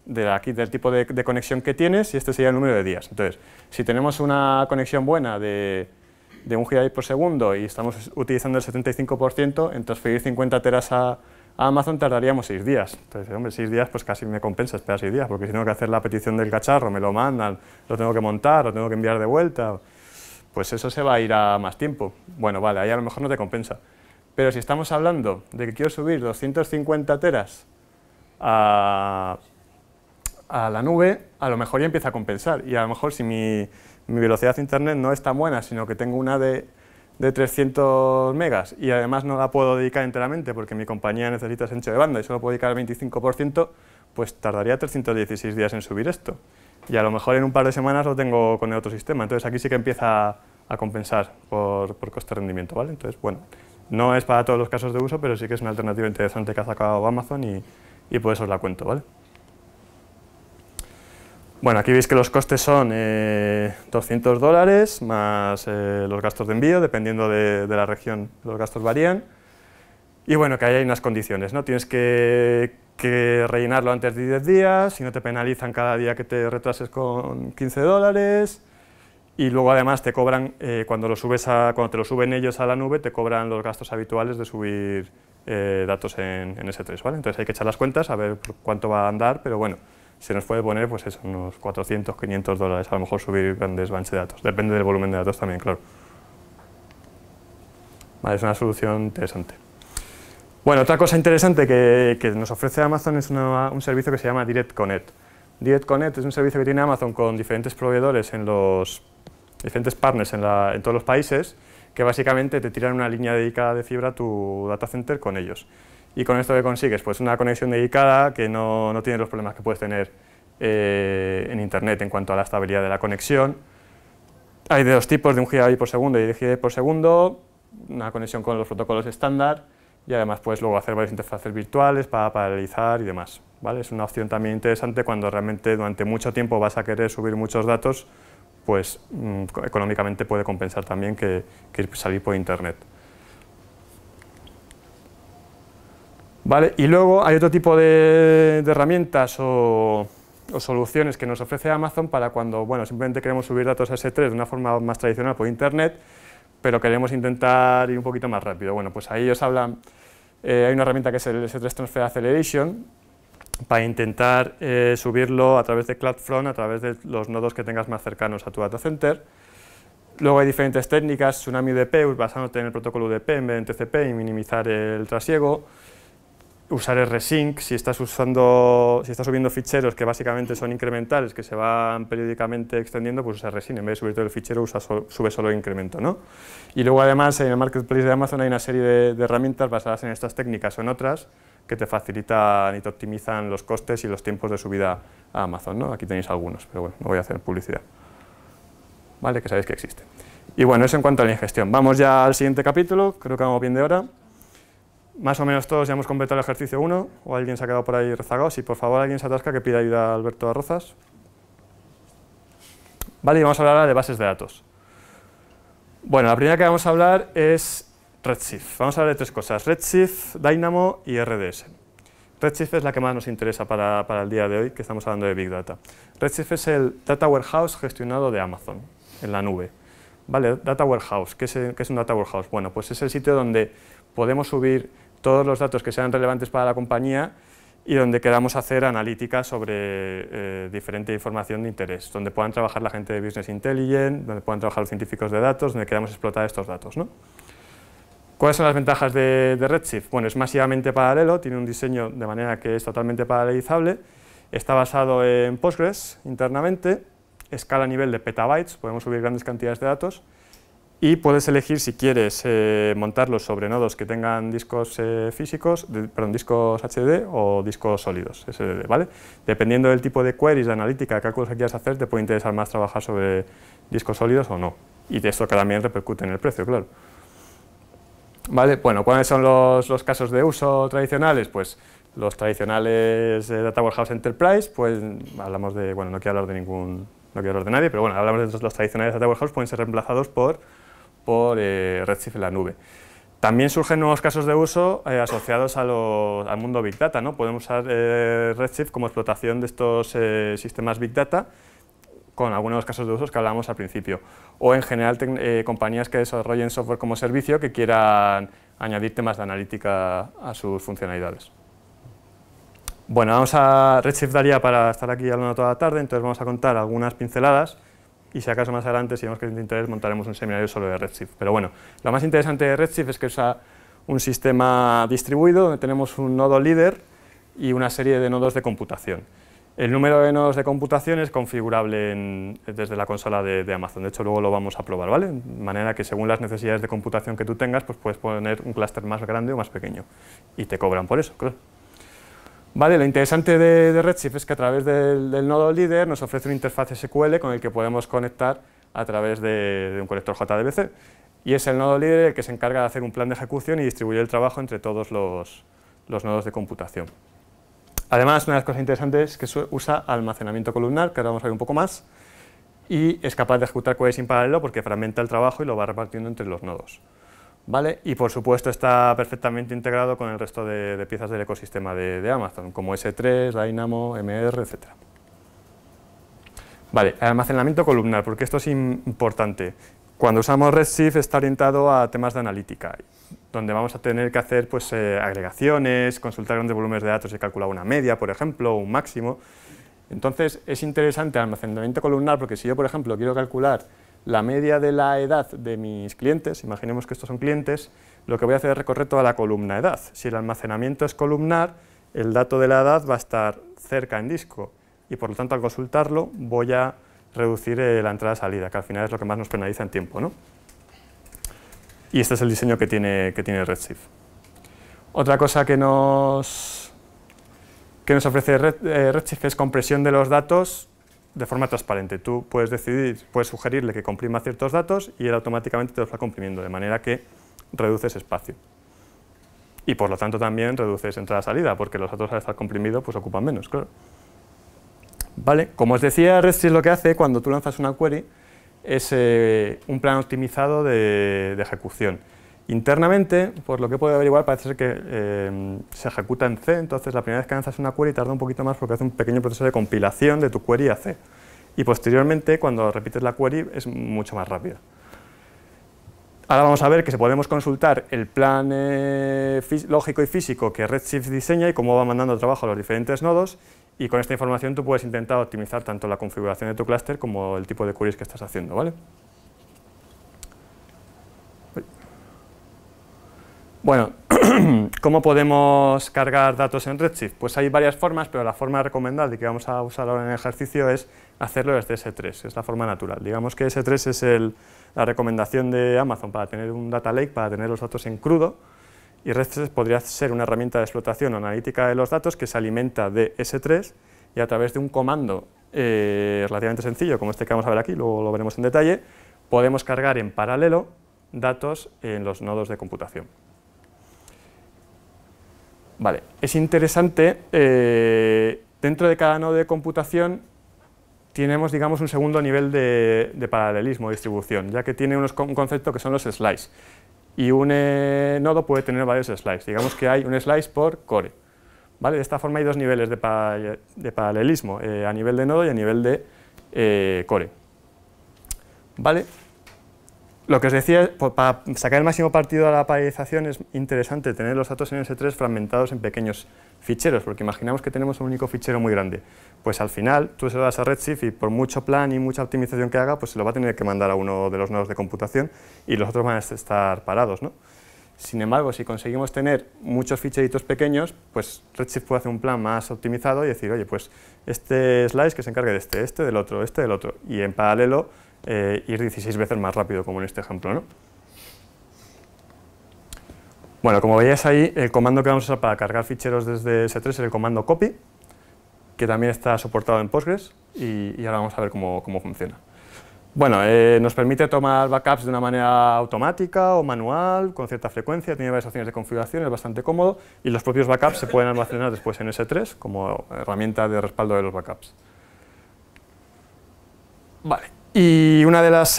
del tipo de conexión que tienes, y este sería el número de días. Entonces, si tenemos una conexión buena de 1 gigabit por segundo y estamos utilizando el 75%, en transferir 50 teras a Amazon tardaríamos 6 días. Entonces, hombre, 6 días pues casi me compensa esperar 6 días, porque si tengo que hacer la petición del cacharro, me lo mandan, lo tengo que montar, lo tengo que enviar de vuelta, pues eso se va a ir a más tiempo. Bueno, vale, ahí a lo mejor no te compensa. Pero si estamos hablando de que quiero subir 250 teras a la nube, a lo mejor ya empieza a compensar. Y a lo mejor si mi velocidad de internet no es tan buena, sino que tengo una de 300 megas y además no la puedo dedicar enteramente porque mi compañía necesita ese ancho de banda y solo puedo dedicar el 25%, pues tardaría 316 días en subir esto. Y a lo mejor en un par de semanas lo tengo con el otro sistema. Entonces aquí sí que empieza a compensar por coste-rendimiento, ¿vale? Entonces, bueno, no es para todos los casos de uso, pero sí que es una alternativa interesante que ha sacado Amazon y por eso os la cuento, ¿vale? Bueno, aquí veis que los costes son $200 más los gastos de envío, dependiendo de la región, los gastos varían. Y bueno, que ahí hay unas condiciones, ¿no? Tienes que rellenarlo antes de 10 días, si no te penalizan cada día que te retrases con $15. Y luego además te cobran, cuando te lo suben ellos a la nube, te cobran los gastos habituales de subir datos en S3, ¿vale? Entonces hay que echar las cuentas, a ver cuánto va a andar, pero bueno, se nos puede poner pues eso, unos $400, $500 a lo mejor subir grandes bunches de datos, depende del volumen de datos también, claro. Vale, es una solución interesante. Bueno, otra cosa interesante que nos ofrece Amazon es un servicio que se llama Direct Connect. Direct Connect es un servicio que tiene Amazon con diferentes proveedores diferentes partners en todos los países, que básicamente te tiran una línea dedicada de fibra a tu data center con ellos. Y con esto que consigues, pues una conexión dedicada que no tiene los problemas que puedes tener en Internet en cuanto a la estabilidad de la conexión. Hay de dos tipos, de 1 GB por segundo y de GB por segundo, una conexión con los protocolos estándar y además puedes luego hacer varias interfaces virtuales para paralelizar y demás, ¿vale? Es una opción también interesante cuando realmente durante mucho tiempo vas a querer subir muchos datos, pues económicamente puede compensar también que salir por Internet. ¿Vale? Y luego hay otro tipo de herramientas o soluciones que nos ofrece Amazon para cuando simplemente queremos subir datos a S3 de una forma más tradicional por Internet, pero queremos intentar ir un poquito más rápido. Bueno, pues ahí os hablan, hay una herramienta que es el S3 Transfer Acceleration, para intentar subirlo a través de CloudFront, a través de los nodos que tengas más cercanos a tu data center. Luego hay diferentes técnicas, Tsunami UDP, basándote en el protocolo UDP en vez de en TCP y minimizar el trasiego. Usar rsync, si estás subiendo ficheros que básicamente son incrementales, que se van periódicamente extendiendo, pues usa rsync, en vez de subir todo el fichero, sube solo el incremento, ¿no? Y luego además en el marketplace de Amazon hay una serie de herramientas basadas en estas técnicas o en otras que te facilitan y te optimizan los costes y los tiempos de subida a Amazon, ¿no? Aquí tenéis algunos, pero bueno, no voy a hacer publicidad, ¿vale? Que sabéis que existe. Y bueno, eso en cuanto a la ingestión. Vamos ya al siguiente capítulo, creo que vamos bien de hora. Más o menos todos ya hemos completado el ejercicio 1, o alguien se ha quedado por ahí rezagado. Si por favor alguien se atasca, que pida ayuda a Alberto Arrozas. Vale, y vamos a hablar ahora de bases de datos. Bueno, la primera que vamos a hablar es Redshift. Vamos a hablar de 3 cosas, Redshift, Dynamo y RDS. Redshift es la que más nos interesa para el día de hoy, que estamos hablando de Big Data. Redshift es el Data Warehouse gestionado de Amazon, en la nube. Vale, Data Warehouse, ¿qué es un Data Warehouse? Bueno, pues es el sitio donde podemos subir todos los datos que sean relevantes para la compañía y donde queramos hacer analítica sobre diferente información de interés, donde puedan trabajar la gente de Business Intelligence, donde puedan trabajar los científicos de datos, donde queramos explotar estos datos, ¿no? ¿Cuáles son las ventajas de Redshift? Bueno, es masivamente paralelo, tiene un diseño de manera que es totalmente paralelizable, está basado en Postgres internamente, escala a nivel de petabytes, podemos subir grandes cantidades de datos, y puedes elegir si quieres montarlos sobre nodos que tengan discos discos HD o discos sólidos, SSD, ¿vale? Dependiendo del tipo de queries, de analítica, de cálculos que quieras hacer, te puede interesar más trabajar sobre discos sólidos o no. Y de esto que también repercute en el precio, claro. ¿Vale? Bueno, ¿cuáles son los casos de uso tradicionales? Pues los tradicionales Data Warehouse Enterprise, pues hablamos de, bueno, no quiero hablar de nadie, pero bueno, hablamos de los tradicionales Data Warehouse, pueden ser reemplazados por Redshift en la nube. También surgen nuevos casos de uso asociados al mundo Big Data, ¿no? Podemos usar Redshift como explotación de estos sistemas Big Data con algunos de los casos de uso que hablábamos al principio. O en general compañías que desarrollen software como servicio que quieran añadir temas de analítica a sus funcionalidades. Bueno, Redshift daría para estar aquí hablando toda la tarde, entonces vamos a contar algunas pinceladas y si acaso más adelante, si vemos que es de interés, montaremos un seminario solo de Redshift. Pero bueno, lo más interesante de Redshift es que usa un sistema distribuido donde tenemos un nodo líder y una serie de nodos de computación. El número de nodos de computación es configurable desde la consola de Amazon, de hecho luego lo vamos a probar, ¿vale? De manera que según las necesidades de computación que tú tengas, pues puedes poner un clúster más grande o más pequeño y te cobran por eso, claro. Vale, lo interesante de Redshift es que a través del nodo líder nos ofrece una interfaz SQL con el que podemos conectar a través de un conector JDBC. Y es el nodo líder el que se encarga de hacer un plan de ejecución y distribuir el trabajo entre todos los nodos de computación. Además, una de las cosas interesantes es que usa almacenamiento columnar, que ahora vamos a ver un poco más, y es capaz de ejecutar queries en paralelo porque fragmenta el trabajo y lo va repartiendo entre los nodos. ¿Vale? Y por supuesto está perfectamente integrado con el resto de piezas del ecosistema de Amazon, como S3, Dynamo, MR, etc. Vale, el almacenamiento columnar, porque esto es importante. Cuando usamos Redshift está orientado a temas de analítica, donde vamos a tener que hacer pues, agregaciones, consultar grandes volúmenes de datos y calcular una media, por ejemplo, o un máximo. Entonces es interesante el almacenamiento columnar porque si yo, por ejemplo, quiero calcular la media de la edad de mis clientes, imaginemos que estos son clientes, lo que voy a hacer es recorrer toda la columna edad. Si el almacenamiento es columnar, el dato de la edad va a estar cerca en disco y por lo tanto al consultarlo voy a reducir la entrada-salida, que al final es lo que más nos penaliza en tiempo, ¿no? Y este es el diseño que tiene Redshift. Otra cosa que nos ofrece Redshift es compresión de los datos de forma transparente. Tú puedes sugerirle que comprima ciertos datos y él automáticamente te los va comprimiendo, de manera que reduces espacio. Y por lo tanto también reduces entrada-salida, porque los datos al estar comprimidos pues ocupan menos, claro. Vale, como os decía, Redshift lo que hace cuando tú lanzas una query es un plan optimizado de ejecución. Internamente, por lo que puedo averiguar, parece ser que se ejecuta en C, entonces la primera vez que lanzas una query tarda un poquito más porque hace un pequeño proceso de compilación de tu query a C. Y posteriormente, cuando repites la query, es mucho más rápida. Ahora vamos a ver que podemos consultar el plan lógico y físico que Redshift diseña y cómo va mandando trabajo a los diferentes nodos, y con esta información tú puedes intentar optimizar tanto la configuración de tu clúster como el tipo de queries que estás haciendo, ¿vale? Bueno, ¿cómo podemos cargar datos en Redshift? Pues hay varias formas, pero la forma recomendable que vamos a usar ahora en el ejercicio es hacerlo desde S3, es la forma natural. Digamos que S3 es la recomendación de Amazon para tener un data lake, para tener los datos en crudo, y Redshift podría ser una herramienta de explotación o analítica de los datos que se alimenta de S3 y a través de un comando relativamente sencillo, como este que vamos a ver aquí, luego lo veremos en detalle, podemos cargar en paralelo datos en los nodos de computación. Vale, es interesante, dentro de cada nodo de computación tenemos, digamos, un segundo nivel de paralelismo, de distribución, ya que tiene un concepto que son los slices. Y un nodo puede tener varios slices, digamos que hay un slice por core. ¿Vale? De esta forma hay dos niveles de paralelismo, a nivel de nodo y a nivel de core. ¿Vale? Lo que os decía, para sacar el máximo partido a la paralelización es interesante tener los datos en S3 fragmentados en pequeños ficheros, porque imaginamos que tenemos un único fichero muy grande. Pues al final tú se lo das a Redshift y por mucho plan y mucha optimización que haga, pues se lo va a tener que mandar a uno de los nodos de computación y los otros van a estar parados, ¿no? Sin embargo, si conseguimos tener muchos ficheritos pequeños, pues Redshift puede hacer un plan más optimizado y decir, oye, pues este slice que se encargue de este del otro, y en paralelo ir 16 veces más rápido, como en este ejemplo, ¿no? Bueno, como veis ahí, el comando que vamos a usar para cargar ficheros desde S3 es el comando copy, que también está soportado en Postgres, y ahora vamos a ver cómo funciona. Bueno, nos permite tomar backups de una manera automática o manual, con cierta frecuencia, tiene varias opciones de configuración, es bastante cómodo, y los propios backups se pueden almacenar después en S3 como herramienta de respaldo de los backups. Vale. Y una de las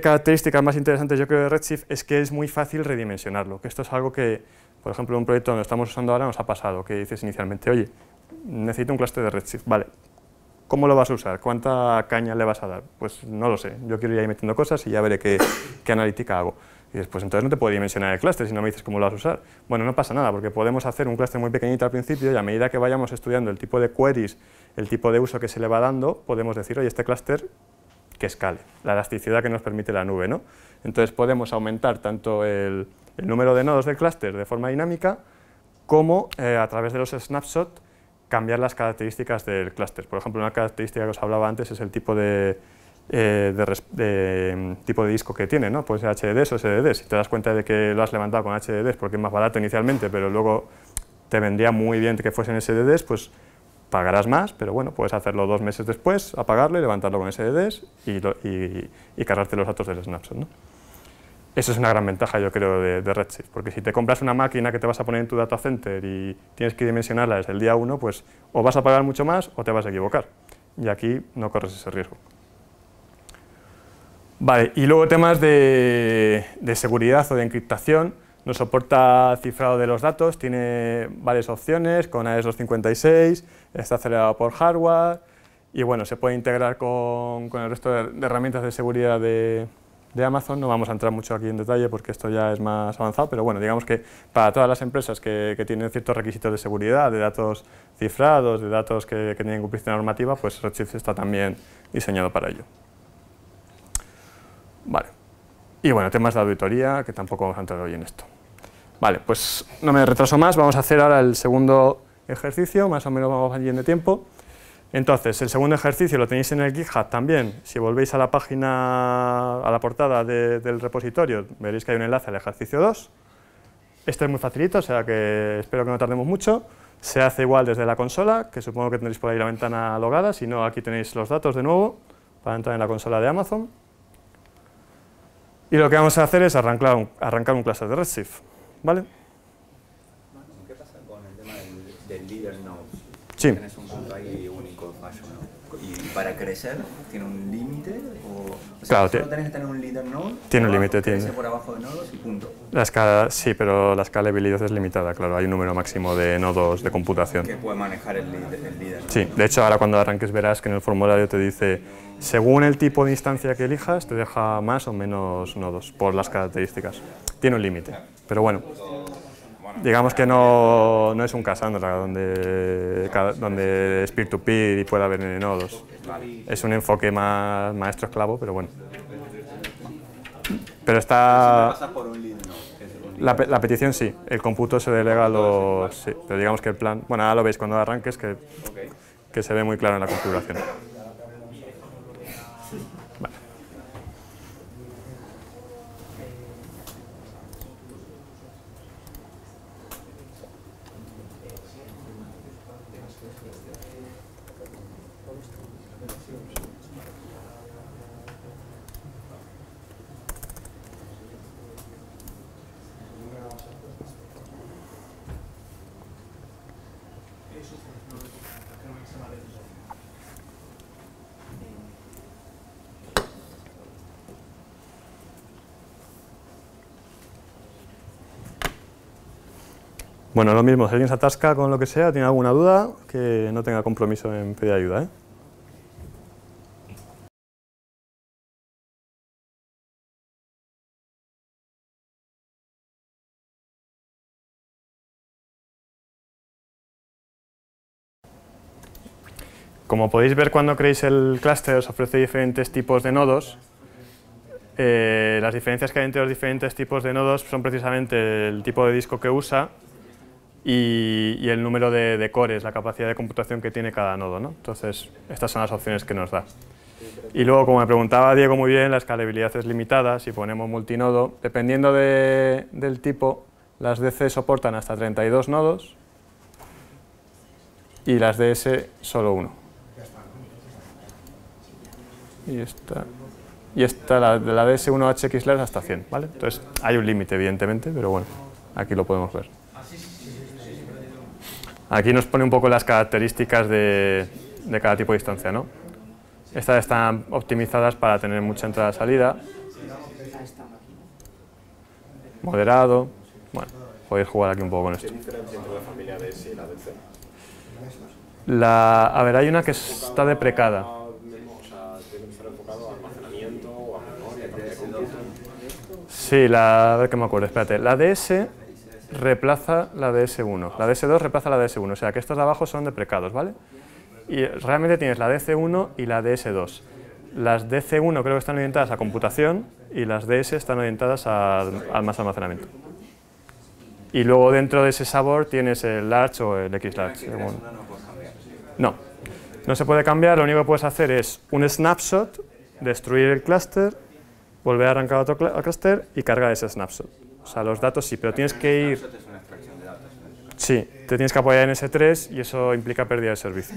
características más interesantes, yo creo, de Redshift es que es muy fácil redimensionarlo, que esto es algo que, por ejemplo, en un proyecto donde estamos usando ahora nos ha pasado, que dices inicialmente, oye, necesito un clúster de Redshift, vale, ¿cómo lo vas a usar? ¿Cuánta caña le vas a dar? Pues no lo sé, yo quiero ir ahí metiendo cosas y ya veré qué analítica hago. Y después, entonces no te puedo dimensionar el clúster si no me dices cómo lo vas a usar. Bueno, no pasa nada, porque podemos hacer un clúster muy pequeñito al principio y a medida que vayamos estudiando el tipo de queries, el tipo de uso que se le va dando, podemos decir, oye, este clúster que escale, la elasticidad que nos permite la nube, ¿no? Entonces podemos aumentar tanto el número de nodos del clúster de forma dinámica, como a través de los snapshots cambiar las características del clúster. Por ejemplo, una característica que os hablaba antes es el tipo de disco que tiene, ¿no? Puede ser HDDs o SSDs. Si te das cuenta de que lo has levantado con HDDs porque es más barato inicialmente, pero luego te vendría muy bien que fuesen SSDs, pues pagarás más, pero bueno, puedes hacerlo 2 meses después, apagarlo y levantarlo con SSDs y cargarte los datos del snapshot, ¿no? Eso es una gran ventaja, yo creo, de Redshift, porque si te compras una máquina que te vas a poner en tu data center y tienes que dimensionarla desde el día 1, pues o vas a pagar mucho más o te vas a equivocar, y aquí no corres ese riesgo. Vale, y luego temas de seguridad o de encriptación. No soporta cifrado de los datos, tiene varias opciones con AES 256, está acelerado por hardware y bueno, se puede integrar con el resto de herramientas de seguridad de Amazon. No vamos a entrar mucho aquí en detalle porque esto ya es más avanzado, pero bueno, digamos que para todas las empresas que tienen ciertos requisitos de seguridad, de datos cifrados, de datos que tienen que cumplir la normativa, pues Redshift está también diseñado para ello. Vale. Y bueno, temas de auditoría, que tampoco vamos a entrar hoy en esto. Vale, pues no me retraso más, vamos a hacer ahora el segundo ejercicio, más o menos vamos bien de tiempo. Entonces, el segundo ejercicio lo tenéis en el GitHub también. Si volvéis a la página, a la portada del repositorio, veréis que hay un enlace al ejercicio 2. Este es muy facilito, o sea que espero que no tardemos mucho. Se hace igual desde la consola, que supongo que tendréis por ahí la ventana logada, si no, aquí tenéis los datos de nuevo para entrar en la consola de Amazon. Y lo que vamos a hacer es arrancar un cluster de Redshift, ¿vale? ¿Qué pasa con el tema del leader node? Sí. Tienes un punto ahí único fallo, ¿no? ¿Y para crecer tiene un límite? O sea, Claro, solo tenés que tener un leader node. Tiene un límite, crece tiene. por abajo de nodos y punto. Sí, pero la escalabilidad es limitada, claro, hay un número máximo de nodos de computación. Que puede manejar el líder. Sí, de hecho ahora cuando arranques verás que en el formulario te dice, según el tipo de instancia que elijas, te deja más o menos nodos por las características. Tiene un límite, pero bueno, digamos que no es un Cassandra donde es peer-to-peer y puede haber N nodos. Es un enfoque más maestro-esclavo, pero bueno. Pero está... Pasa por un leader node. La petición sí, el cómputo se delega a los... Sí, pero digamos que el plan... Bueno, ahora lo veis cuando arranques que se ve muy claro en la configuración. Vale. Bueno, lo mismo, si alguien se atasca con lo que sea, tiene alguna duda, que no tenga compromiso en pedir ayuda, ¿eh? Como podéis ver, cuando creéis el clúster os ofrece diferentes tipos de nodos. Las diferencias que hay entre los diferentes tipos de nodos son precisamente el tipo de disco que usa y el número de cores, la capacidad de computación que tiene cada nodo, ¿no? Entonces, estas son las opciones que nos da. Y luego, como me preguntaba Diego muy bien, la escalabilidad es limitada. Si ponemos multinodo, dependiendo del tipo, las DC soportan hasta 32 nodos y las DS solo uno. Y esta la DS1 HXLR hasta 100, ¿vale? Entonces, hay un límite, evidentemente, pero bueno, aquí lo podemos ver. Aquí nos pone un poco las características de cada tipo de instancia, ¿no? Estas están optimizadas para tener mucha entrada-salida. Moderado. Bueno, podéis jugar aquí un poco con esto. ¿Qué diferencia entre la familia DS y la DC? A ver, hay una que está deprecada. O sea, tiene que estar enfocado a almacenamiento o a memoria, parte de cómputo. Sí, a ver que me acuerdo, espérate. La DS reemplaza la DS1, la DS2 reemplaza la DS1, o sea que estos de abajo son deprecados, ¿vale? Y realmente tienes la DC1 y la DS2. Las DC1 creo que están orientadas a computación y las DS están orientadas al más almacenamiento. Y luego dentro de ese sabor tienes el Large o el XLarge. No, no se puede cambiar, lo único que puedes hacer es un snapshot, destruir el clúster, volver a arrancar otro clúster y cargar ese snapshot. O sea, los datos sí, pero tienes que ir... Sí, te tienes que apoyar en S3 y eso implica pérdida de servicio.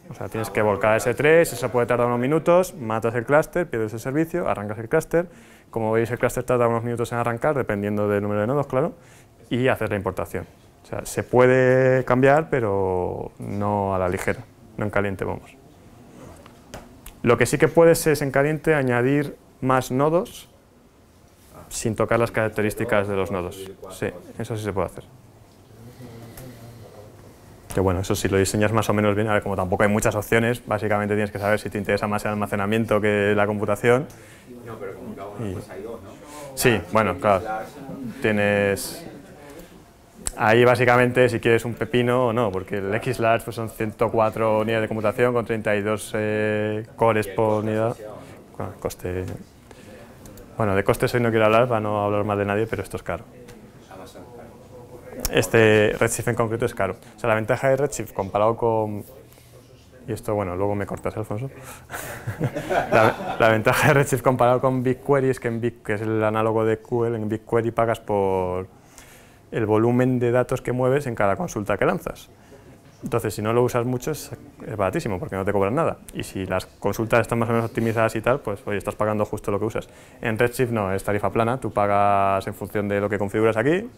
O sea, tienes que volcar a S3, eso puede tardar unos minutos, matas el clúster, pierdes el servicio, arrancas el clúster. Como veis, el clúster tarda unos minutos en arrancar, dependiendo del número de nodos, claro, y haces la importación. O sea, se puede cambiar, pero no a la ligera, no en caliente, vamos. Lo que sí que puedes es en caliente añadir más nodos sin tocar las características de los nodos. Sí, eso sí se puede hacer. Que bueno, eso si lo diseñas más o menos bien, a ver, como tampoco hay muchas opciones, básicamente tienes que saber si te interesa más el almacenamiento que la computación. No, pero como que aún pues hay dos, ¿no? Sí, bueno, claro. Tienes... Ahí básicamente si quieres un pepino o no, porque el XLarge pues son 104 unidades de computación con 32 cores por unidad. Bueno, coste... Bueno, de costes hoy no quiero hablar para no hablar mal de nadie, pero esto es caro. Este Redshift en concreto es caro. O sea, la ventaja de Redshift comparado con... Y esto, bueno, luego me cortas, Alfonso. la ventaja de Redshift comparado con BigQuery es que que es el análogo de QL, en BigQuery pagas por el volumen de datos que mueves en cada consulta que lanzas. Entonces, si no lo usas mucho, es baratísimo, porque no te cobran nada. Y si las consultas están más o menos optimizadas y tal, pues oye, estás pagando justo lo que usas. En Redshift no, es tarifa plana, tú pagas en función de lo que configuras aquí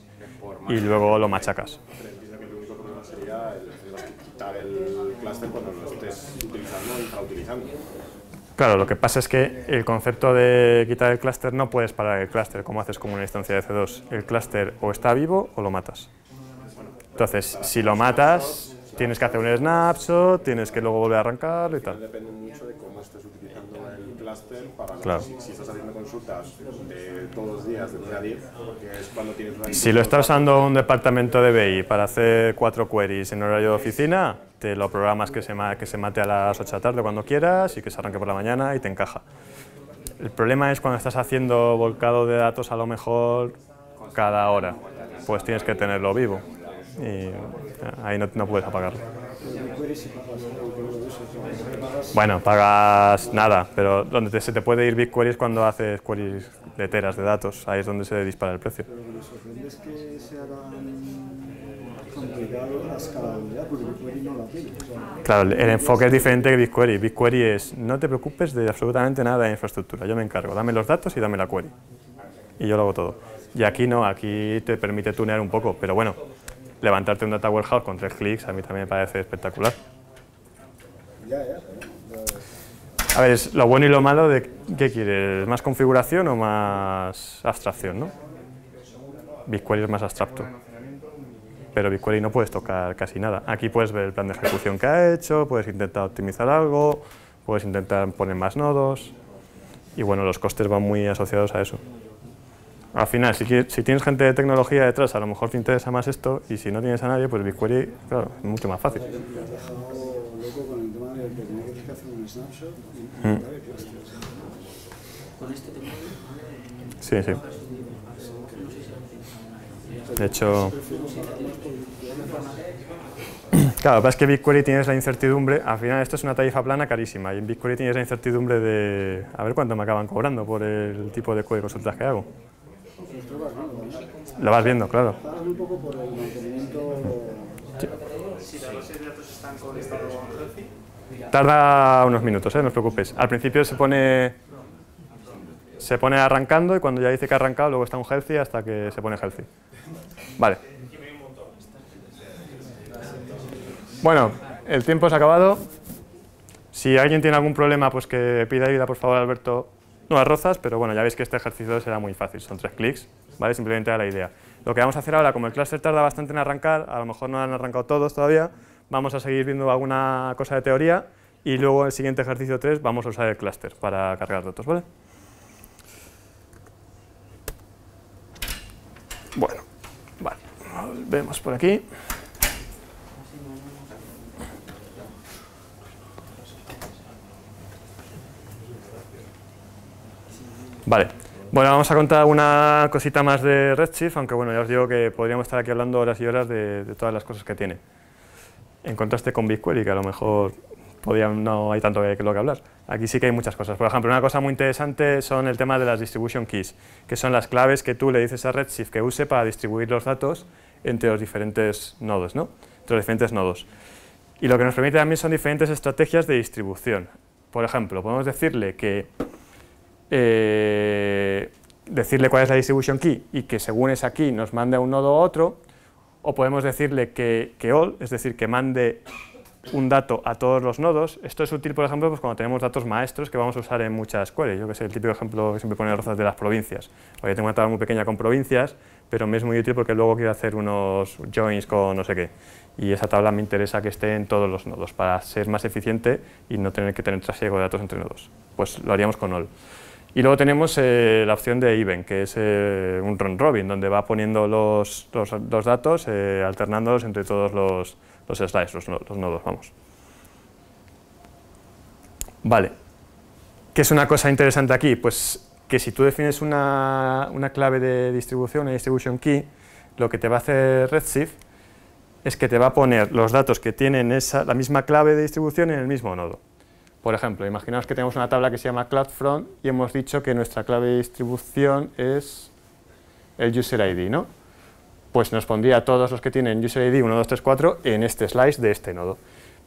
y luego lo machacas. Entiendo que el único problema sería quitar el clúster cuando lo estés utilizando o infrautilizando. Claro, lo que pasa es que el concepto de quitar el clúster no puedes parar el clúster como haces con una instancia de C2. El clúster o está vivo o lo matas. Entonces, si lo matas, tienes que hacer un snapshot, tienes que luego volver a arrancarlo y tal. Depende mucho de cómo estés utilizando el clúster para Claro. si estás haciendo consultas de todos los días, de 9 a 10, porque es cuando tienes una... Si lo está usando un departamento de BI para hacer 4 queries en horario de oficina, te lo programas que se mate a las 8 de la tarde cuando quieras y que se arranque por la mañana y te encaja. El problema es cuando estás haciendo volcado de datos a lo mejor cada hora, pues tienes que tenerlo vivo y ahí no puedes apagarlo. Bueno, pagas nada, pero donde se te puede ir BigQuery es cuando haces queries de teras de datos, ahí es donde se dispara el precio. Pero me sorprende es que sea tan complicado la escalabilidad, porque BigQuery no la tiene. O sea, Claro, el enfoque es diferente que BigQuery. BigQuery es, no te preocupes de absolutamente nada de infraestructura, yo me encargo, dame los datos y dame la query. Y yo lo hago todo. Y aquí no, aquí te permite tunear un poco, pero bueno, levantarte un data warehouse con 3 clics a mí también me parece espectacular. A ver, es lo bueno y lo malo de ¿qué quieres? ¿Más configuración o más abstracción, no? BigQuery es más abstracto, pero BigQuery no puedes tocar casi nada. Aquí puedes ver el plan de ejecución que ha hecho, puedes intentar optimizar algo, puedes intentar poner más nodos y bueno, los costes van muy asociados a eso. Al final, si tienes gente de tecnología detrás, a lo mejor te interesa más esto y si no tienes a nadie, pues BigQuery, claro, es mucho más fácil. me has dejado loco con el tema de que tenía que hacer un snapshot y quitar el clúster. Con este tema. Sí, sí. De hecho, claro, lo que pasa es que BigQuery tienes la incertidumbre, al final esto es una tarifa plana carísima y en BigQuery tienes la incertidumbre de a ver cuánto me acaban cobrando por el tipo de query consultas que hago. Lo vas viendo, claro. Pagas un poco por el mantenimiento. Si las bases de datos están conectadas con Healthy, Tarda unos minutos, no os preocupéis. Al principio se pone arrancando y cuando ya dice que ha arrancado, luego está un healthy hasta que se pone healthy. Vale. Bueno, el tiempo se ha acabado. Si alguien tiene algún problema, pues que pida ayuda, por favor, Alberto. No a rozas, pero bueno, ya veis que este ejercicio será muy fácil, son 3 clics, ¿vale? Simplemente da la idea. Lo que vamos a hacer ahora, como el clúster tarda bastante en arrancar, a lo mejor no han arrancado todos todavía, vamos a seguir viendo alguna cosa de teoría y luego en el siguiente ejercicio 3 vamos a usar el clúster para cargar datos, ¿vale? Bueno, vale, vemos por aquí. Vale, bueno, vamos a contar una cosita más de Redshift, aunque bueno, ya os digo que podríamos estar aquí hablando horas y horas de todas las cosas que tiene. En contraste con BigQuery, que a lo mejor no hay tanto que lo que hablar. Aquí sí que hay muchas cosas. Por ejemplo, una cosa muy interesante son el tema de las distribution keys, que son las claves que tú le dices a Redshift que use para distribuir los datos entre los diferentes nodos, ¿no? Entre los diferentes nodos. Y lo que nos permite también son diferentes estrategias de distribución. Por ejemplo, podemos decirle cuál es la distribution key y que según esa key nos mande a un nodo u otro, o podemos decirle que all, es decir, que mande un dato a todos los nodos. Esto es útil, por ejemplo, pues cuando tenemos datos maestros que vamos a usar en muchas queries. Yo que sé, el típico ejemplo que siempre pone Rozas de las provincias. Oye, tengo una tabla muy pequeña con provincias, pero me es muy útil porque luego quiero hacer unos joins con no sé qué. Y esa tabla me interesa que esté en todos los nodos para ser más eficiente y no tener que tener trasiego de datos entre nodos. Pues lo haríamos con all. Y luego tenemos la opción de even, que es un round robin, donde va poniendo los datos, alternándolos entre todos los slices, los nodos, vamos. Vale. ¿Qué es una cosa interesante aquí? Pues que si tú defines una clave de distribución, una distribution key, lo que te va a hacer Redshift es que te va a poner los datos que tienen la misma clave de distribución en el mismo nodo. Por ejemplo, imaginaos que tenemos una tabla que se llama CloudFront y hemos dicho que nuestra clave de distribución es el user ID, ¿no? Pues nos pondría todos los que tienen user ID 1, 2, 3, 4 en este slice de este nodo.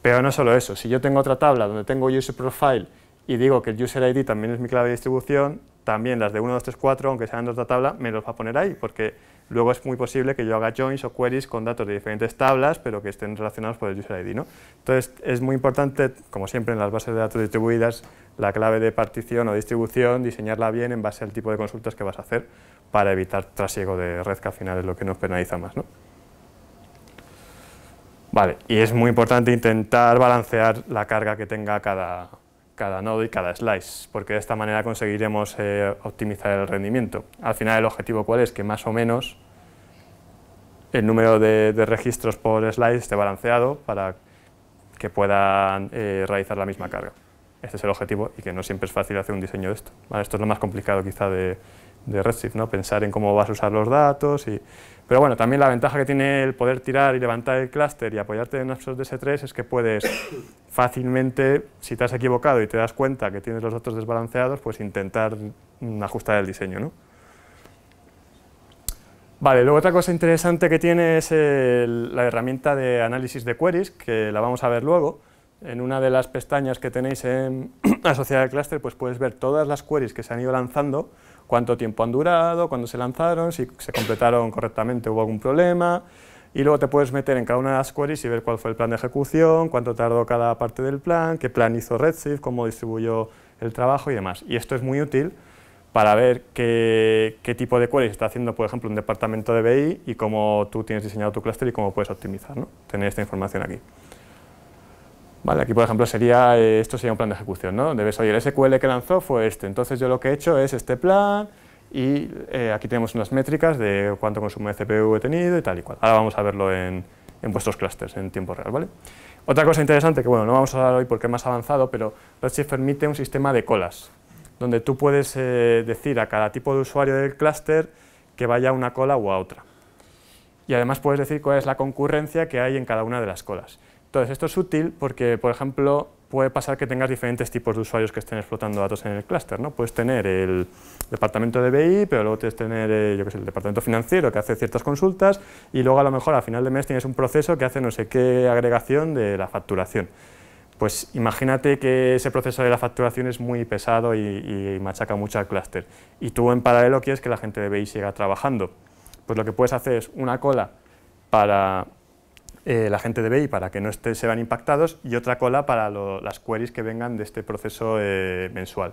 Pero no solo eso, si yo tengo otra tabla donde tengo user profile y digo que el user ID también es mi clave de distribución, también las de 1, 2, 3, 4, aunque sean de otra tabla, me los va a poner ahí, porque luego es muy posible que yo haga joins o queries con datos de diferentes tablas, pero que estén relacionados por el user ID, ¿no? Entonces, es muy importante, como siempre en las bases de datos distribuidas, la clave de partición o distribución, diseñarla bien en base al tipo de consultas que vas a hacer para evitar trasiego de red, que al final es lo que nos penaliza más, ¿no? Vale, y es muy importante intentar balancear la carga que tenga cada nodo y cada slice, porque de esta manera conseguiremos optimizar el rendimiento. Al final el objetivo ¿cuál es? Que más o menos el número de registros por slice esté balanceado para que puedan realizar la misma carga. Este es el objetivo y que no siempre es fácil hacer un diseño de esto. ¿Vale? Esto es lo más complicado quizá de Redshift, ¿no? Pensar en cómo vas a usar los datos. Pero bueno, también la ventaja que tiene el poder tirar y levantar el clúster y apoyarte en Snapshots de S3 es que puedes fácilmente, si te has equivocado y te das cuenta que tienes los datos desbalanceados, pues intentar ajustar el diseño, ¿no? Vale, luego otra cosa interesante que tiene es la herramienta de análisis de queries, que la vamos a ver luego. En una de las pestañas que tenéis asociada al clúster, pues puedes ver todas las queries que se han ido lanzando, cuánto tiempo han durado, cuándo se lanzaron, si se completaron correctamente, hubo algún problema, y luego te puedes meter en cada una de las queries y ver cuál fue el plan de ejecución, cuánto tardó cada parte del plan, qué plan hizo Redshift, cómo distribuyó el trabajo y demás. Y esto es muy útil para ver qué tipo de queries está haciendo, por ejemplo, un departamento de BI y cómo tú tienes diseñado tu clúster y cómo puedes optimizar, ¿no? Tener esta información aquí. Vale, aquí por ejemplo esto sería un plan de ejecución, ¿no? Debes oír, el SQL que lanzó fue este, entonces yo lo que he hecho es este plan y aquí tenemos unas métricas de cuánto consumo de CPU he tenido y tal y cual. Ahora vamos a verlo en vuestros clústeres en tiempo real, ¿vale? Otra cosa interesante que bueno, no vamos a hablar hoy porque es más avanzado, pero Redshift permite un sistema de colas, donde tú puedes decir a cada tipo de usuario del clúster que vaya a una cola u a otra. Y además puedes decir cuál es la concurrencia que hay en cada una de las colas. Entonces, esto es útil porque, por ejemplo, puede pasar que tengas diferentes tipos de usuarios que estén explotando datos en el clúster, ¿no? Puedes tener el departamento de BI, pero luego tienes que tener yo qué sé, el departamento financiero que hace ciertas consultas y luego a lo mejor a final de mes tienes un proceso que hace no sé qué agregación de la facturación. Pues imagínate que ese proceso de la facturación es muy pesado y machaca mucho al clúster y tú en paralelo quieres que la gente de BI siga trabajando. Pues lo que puedes hacer es una cola para la gente de BI para que no se vean impactados y otra cola para las queries que vengan de este proceso mensual,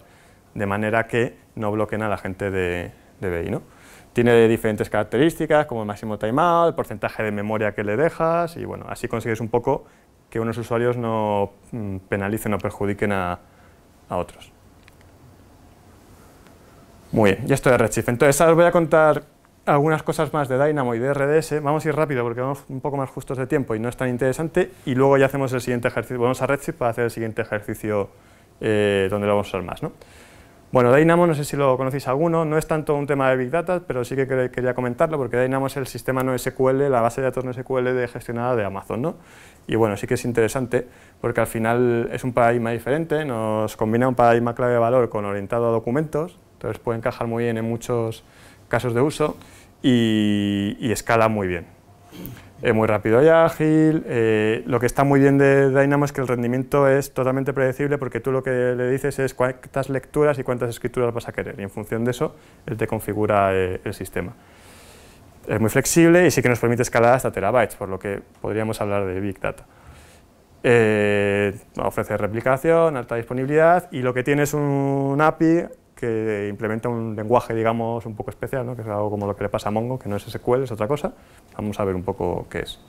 de manera que no bloqueen a la gente de BI, ¿no? Tiene diferentes características como el máximo timeout, el porcentaje de memoria que le dejas y bueno, así consigues un poco que unos usuarios no penalicen o perjudiquen a otros. Muy bien, y esto de Redshift. Entonces ahora os voy a contar algunas cosas más de Dynamo y de RDS. Vamos a ir rápido porque vamos un poco más justos de tiempo y no es tan interesante y luego ya hacemos el siguiente ejercicio, vamos a Redshift para hacer el siguiente ejercicio donde lo vamos a usar más, ¿no? Bueno, Dynamo, no sé si lo conocéis alguno, no es tanto un tema de Big Data, pero sí que quería comentarlo porque Dynamo es el sistema NoSQL, la base de datos NoSQL gestionada de Amazon, ¿no? Y bueno, sí que es interesante porque al final es un paradigma diferente, nos combina un paradigma clave de valor con orientado a documentos, entonces puede encajar muy bien en muchos casos de uso y escala muy bien. Es muy rápido y ágil. Lo que está muy bien de Dynamo es que el rendimiento es totalmente predecible, porque tú lo que le dices es cuántas lecturas y cuántas escrituras vas a querer, y en función de eso él te configura el sistema. Es muy flexible y sí que nos permite escalar hasta terabytes, por lo que podríamos hablar de Big Data. Ofrece replicación, alta disponibilidad, y lo que tiene es un API que implementa un lenguaje, digamos, un poco especial, ¿no? Que es algo como lo que le pasa a Mongo, que no es SQL, es otra cosa. Vamos a ver un poco qué es.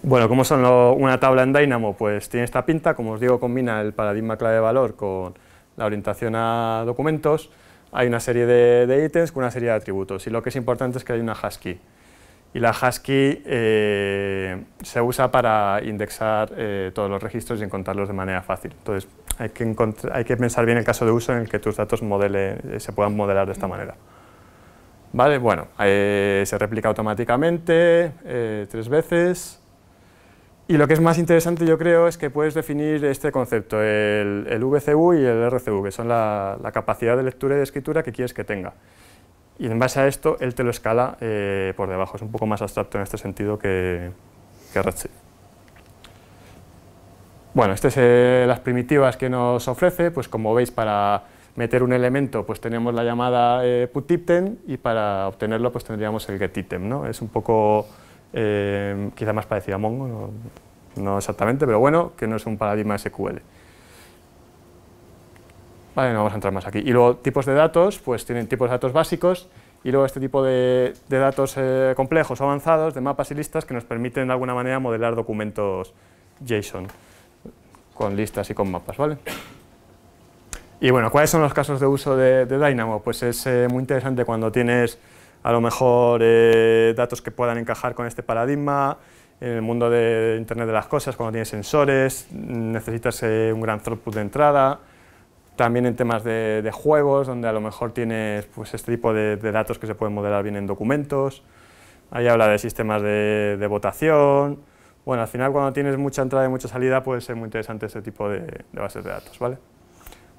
Bueno, ¿cómo son una tabla en Dynamo? Pues tiene esta pinta, como os digo, combina el paradigma clave-valor con la orientación a documentos. Hay una serie de ítems con una serie de atributos, y lo que es importante es que hay una hasKey. Y la hasKey se usa para indexar todos los registros y encontrarlos de manera fácil. Entonces, hay que pensar bien el caso de uso en el que tus datos se puedan modelar de esta manera. ¿Vale? Bueno, se replica automáticamente 3 veces. Y lo que es más interesante, yo creo, es que puedes definir este concepto, el VCU y el RCU, que son la capacidad de lectura y de escritura que quieres que tenga. Y en base a esto, él te lo escala por debajo. Es un poco más abstracto en este sentido que Redshift. Bueno, estas son las primitivas que nos ofrece. Pues como veis, para meter un elemento pues tenemos la llamada putItem, y para obtenerlo pues tendríamos el getItem, ¿no? Es un poco quizá más parecido a Mongo, no exactamente, pero bueno, que no es un paradigma SQL. Vale, no vamos a entrar más aquí. Y luego, tipos de datos, pues tienen tipos de datos básicos, y luego este tipo de datos complejos o avanzados, de mapas y listas, que nos permiten de alguna manera modelar documentos JSON, con listas y con mapas, ¿vale? Y bueno, ¿cuáles son los casos de uso de Dynamo? Pues es muy interesante cuando tienes a lo mejor datos que puedan encajar con este paradigma, en el mundo de Internet de las cosas, cuando tienes sensores, necesitas un gran throughput de entrada. También en temas de juegos, donde a lo mejor tienes pues, este tipo de datos que se pueden modelar bien en documentos. Ahí habla de sistemas de votación. Bueno, al final, cuando tienes mucha entrada y mucha salida, puede ser muy interesante este tipo de bases de datos, ¿vale?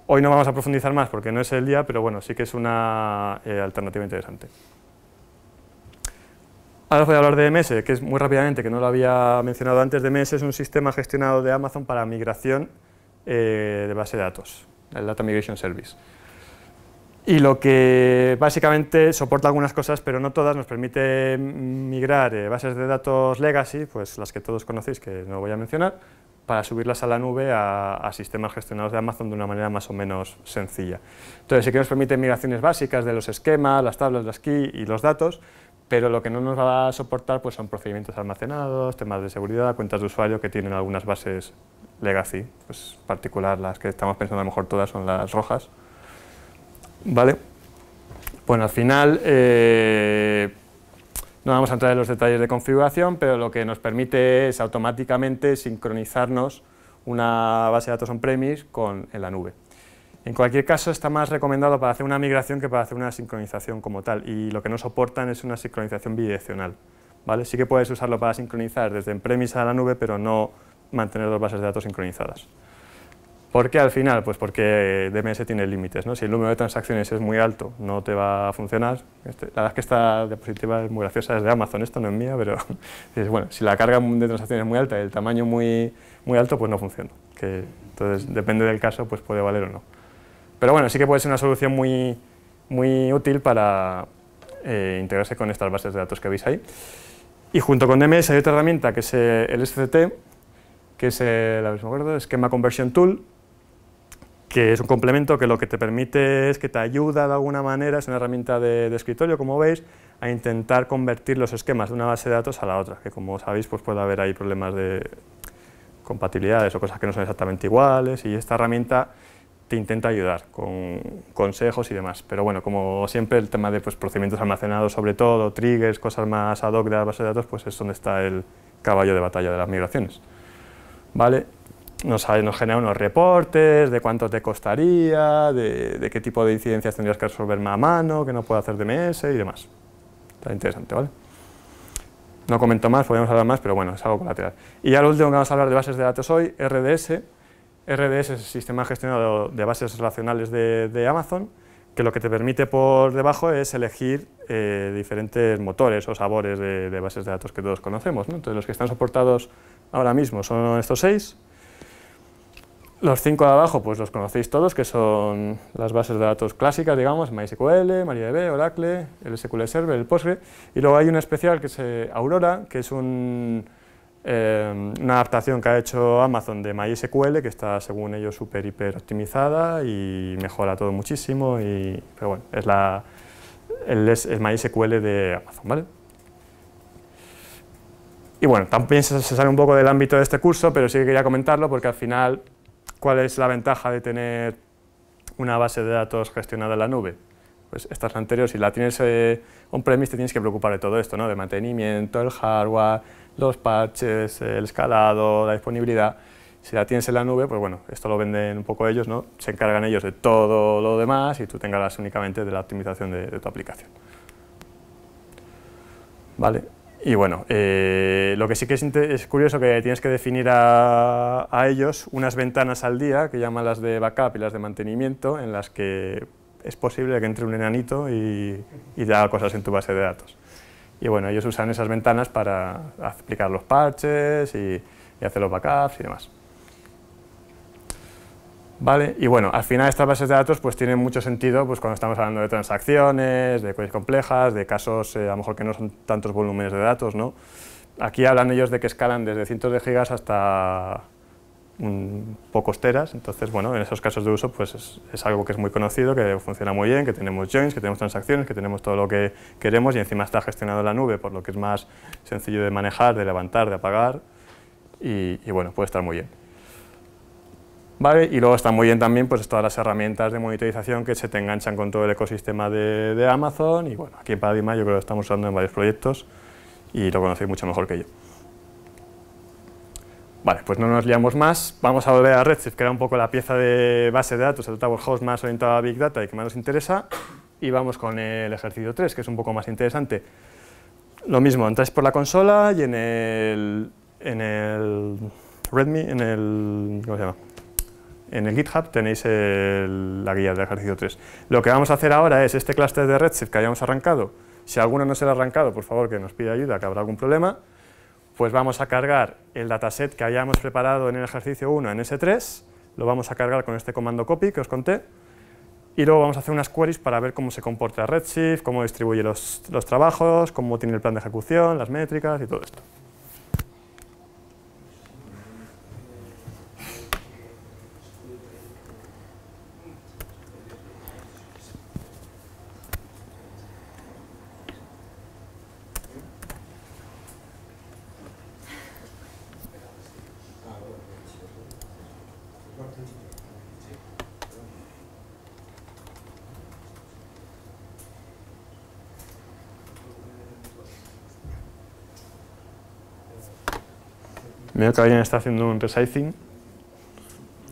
Hoy no vamos a profundizar más porque no es el día, pero bueno, sí que es una alternativa interesante. Ahora os voy a hablar de DMS, que es muy rápidamente, que no lo había mencionado antes. DMS es un sistema gestionado de Amazon para migración de base de datos, el Data Migration Service. Y lo que básicamente soporta algunas cosas, pero no todas, nos permite migrar bases de datos legacy, pues las que todos conocéis, que no voy a mencionar, para subirlas a la nube a sistemas gestionados de Amazon de una manera más o menos sencilla. Entonces sí que nos permite migraciones básicas de los esquemas, las tablas, las keys y los datos, pero lo que no nos va a soportar pues, son procedimientos almacenados, temas de seguridad, cuentas de usuario que tienen algunas bases legacy, pues en particular las que estamos pensando a lo mejor todas son las rojas. ¿Vale? Bueno, al final no vamos a entrar en los detalles de configuración, pero lo que nos permite es automáticamente sincronizarnos una base de datos on-premise en la nube. En cualquier caso, está más recomendado para hacer una migración que para hacer una sincronización como tal, y lo que no soportan es una sincronización bidireccional, ¿vale? Sí que puedes usarlo para sincronizar desde on-premise a la nube, pero no mantener dos bases de datos sincronizadas. ¿Por qué al final? Pues porque DMS tiene límites, ¿no? Si el número de transacciones es muy alto, no te va a funcionar. La verdad es que esta diapositiva es muy graciosa, es de Amazon, esto no es mía, pero dices, bueno, si la carga de transacciones es muy alta y el tamaño muy alto, pues no funciona. Entonces, depende del caso, pues puede valer o no. Pero bueno, sí que puede ser una solución muy útil para integrarse con estas bases de datos que veis ahí. Y junto con DMS hay otra herramienta que es el SCT, que es el Schema Conversion Tool, que es un complemento que lo que te permite es que te ayuda de alguna manera, es una herramienta de escritorio, como veis, a intentar convertir los esquemas de una base de datos a la otra, que como sabéis pues puede haber ahí problemas de compatibilidades o cosas que no son exactamente iguales, y esta herramienta te intenta ayudar con consejos y demás. Pero bueno, como siempre, el tema de pues, procedimientos almacenados, sobre todo, triggers, cosas más ad hoc de la base de datos, pues es donde está el caballo de batalla de las migraciones. ¿Vale? Nos genera unos reportes de cuánto te costaría, de qué tipo de incidencias tendrías que resolver a mano, que no puede hacer DMS y demás. Está interesante, ¿vale? No comento más, podríamos hablar más, pero bueno, es algo colateral. Y ya lo último que vamos a hablar de bases de datos hoy, RDS. RDS es el sistema gestionado de bases relacionales de Amazon, que lo que te permite por debajo es elegir diferentes motores o sabores de bases de datos que todos conocemos, ¿no? Entonces, los que están soportados ahora mismo son estos 6. Los 5 de abajo pues los conocéis todos, que son las bases de datos clásicas, digamos, MySQL, MariaDB, Oracle, el SQL Server, el Postgre, y luego hay una especial que es Aurora, que es una adaptación que ha hecho Amazon de MySQL, que está según ellos súper hiper optimizada y mejora todo muchísimo, pero bueno, es el MySQL de Amazon, ¿vale? Y bueno, también se sale un poco del ámbito de este curso, pero sí que quería comentarlo porque al final, ¿cuál es la ventaja de tener una base de datos gestionada en la nube? Pues esta es la anterior. Si la tienes on-premise te tienes que preocupar de todo esto, ¿no? De mantenimiento, el hardware, los patches, el escalado, la disponibilidad. Si la tienes en la nube, pues bueno, esto lo venden un poco ellos, ¿no? Se encargan ellos de todo lo demás y tú te encargas únicamente de la optimización de tu aplicación. Vale. Y bueno, lo que sí que es curioso que tienes que definir a ellos unas ventanas al día, que llaman las de backup y las de mantenimiento, en las que es posible que entre un enanito y te haga cosas en tu base de datos. Y bueno, ellos usan esas ventanas para aplicar los parches y hacer los backups y demás. ¿Vale? Y bueno, al final estas bases de datos pues tienen mucho sentido pues, cuando estamos hablando de transacciones, de cosas complejas, de casos a lo mejor que no son tantos volúmenes de datos, ¿no? Aquí hablan ellos de que escalan desde cientos de gigas hasta pocos teras, entonces bueno, en esos casos de uso pues es algo que es muy conocido, que funciona muy bien, que tenemos joins, que tenemos transacciones, que tenemos todo lo que queremos y encima está gestionado en la nube, por lo que es más sencillo de manejar, de levantar, de apagar y bueno, puede estar muy bien. ¿Vale? Y luego están muy bien también pues, todas las herramientas de monitorización que se te enganchan con todo el ecosistema de Amazon y bueno, aquí en Paradigma yo creo que lo estamos usando en varios proyectos y lo conocéis mucho mejor que yo. Vale, pues no nos liamos más, vamos a volver a Redshift, que era un poco la pieza de base de datos, el Tower House más orientado a Big Data y que más nos interesa, y vamos con el ejercicio 3, que es un poco más interesante. Lo mismo, entráis por la consola y en el README, ¿cómo se llama? En el GitHub tenéis la guía del ejercicio 3. Lo que vamos a hacer ahora es este clúster de Redshift que habíamos arrancado. Si alguno no se lo ha arrancado, por favor que nos pida ayuda, que habrá algún problema. Pues vamos a cargar el dataset que habíamos preparado en el ejercicio 1 en S3, lo vamos a cargar con este comando copy que os conté, y luego vamos a hacer unas queries para ver cómo se comporta Redshift, cómo distribuye los trabajos, cómo tiene el plan de ejecución, las métricas y todo esto. Veo que alguien está haciendo un resizing.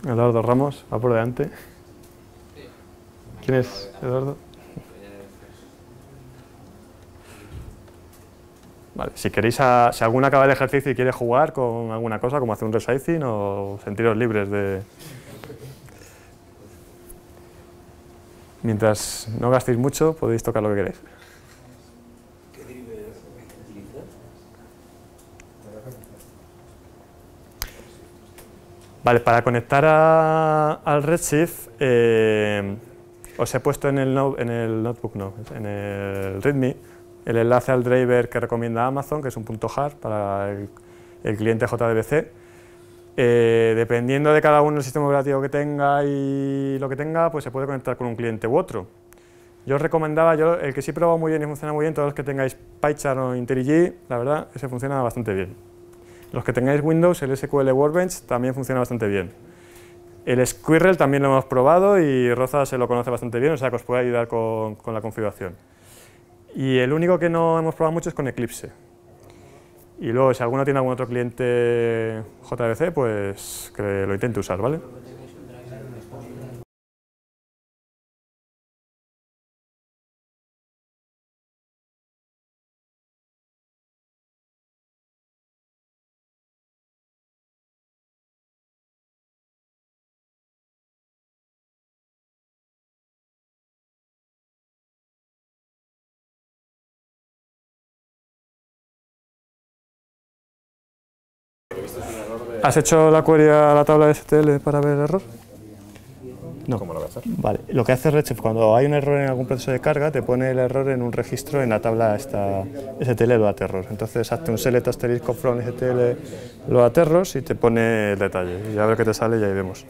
Eduardo Ramos, va por delante. ¿Quién es Eduardo? Vale, si queréis, si alguno acaba el ejercicio y quiere jugar con alguna cosa, como hacer un resizing o sentiros libres de... Mientras no gastéis mucho, podéis tocar lo que queréis. Vale, para conectar al Redshift, os he puesto en el notebook, no, en el README, el enlace al driver que recomienda Amazon, que es un .jar para el cliente JDBC. Dependiendo de cada uno el sistema operativo que tenga y lo que tenga, pues se puede conectar con un cliente u otro. Yo os recomendaba, el que sí he probado muy bien y funciona muy bien, todos los que tengáis PyCharm o IntelliJ, la verdad, ese funciona bastante bien. Los que tengáis Windows, el SQL Workbench también funciona bastante bien. El Squirrel también lo hemos probado y Roza se lo conoce bastante bien, o sea que os puede ayudar con la configuración. Y el único que no hemos probado mucho es con Eclipse. Y luego, si alguno tiene algún otro cliente JDBC, pues que lo intente usar, ¿vale? error de... ¿Has hecho la query a la tabla de STL para ver el error? No. ¿Cómo lo voy a hacer? Vale, lo que hace Redshift cuando hay un error en algún proceso de carga, te pone el error en un registro en la tabla esta STL load error. Entonces hazte un select asterisco from STL load errors y te pone el detalle. Y a ver qué te sale y ahí vemos.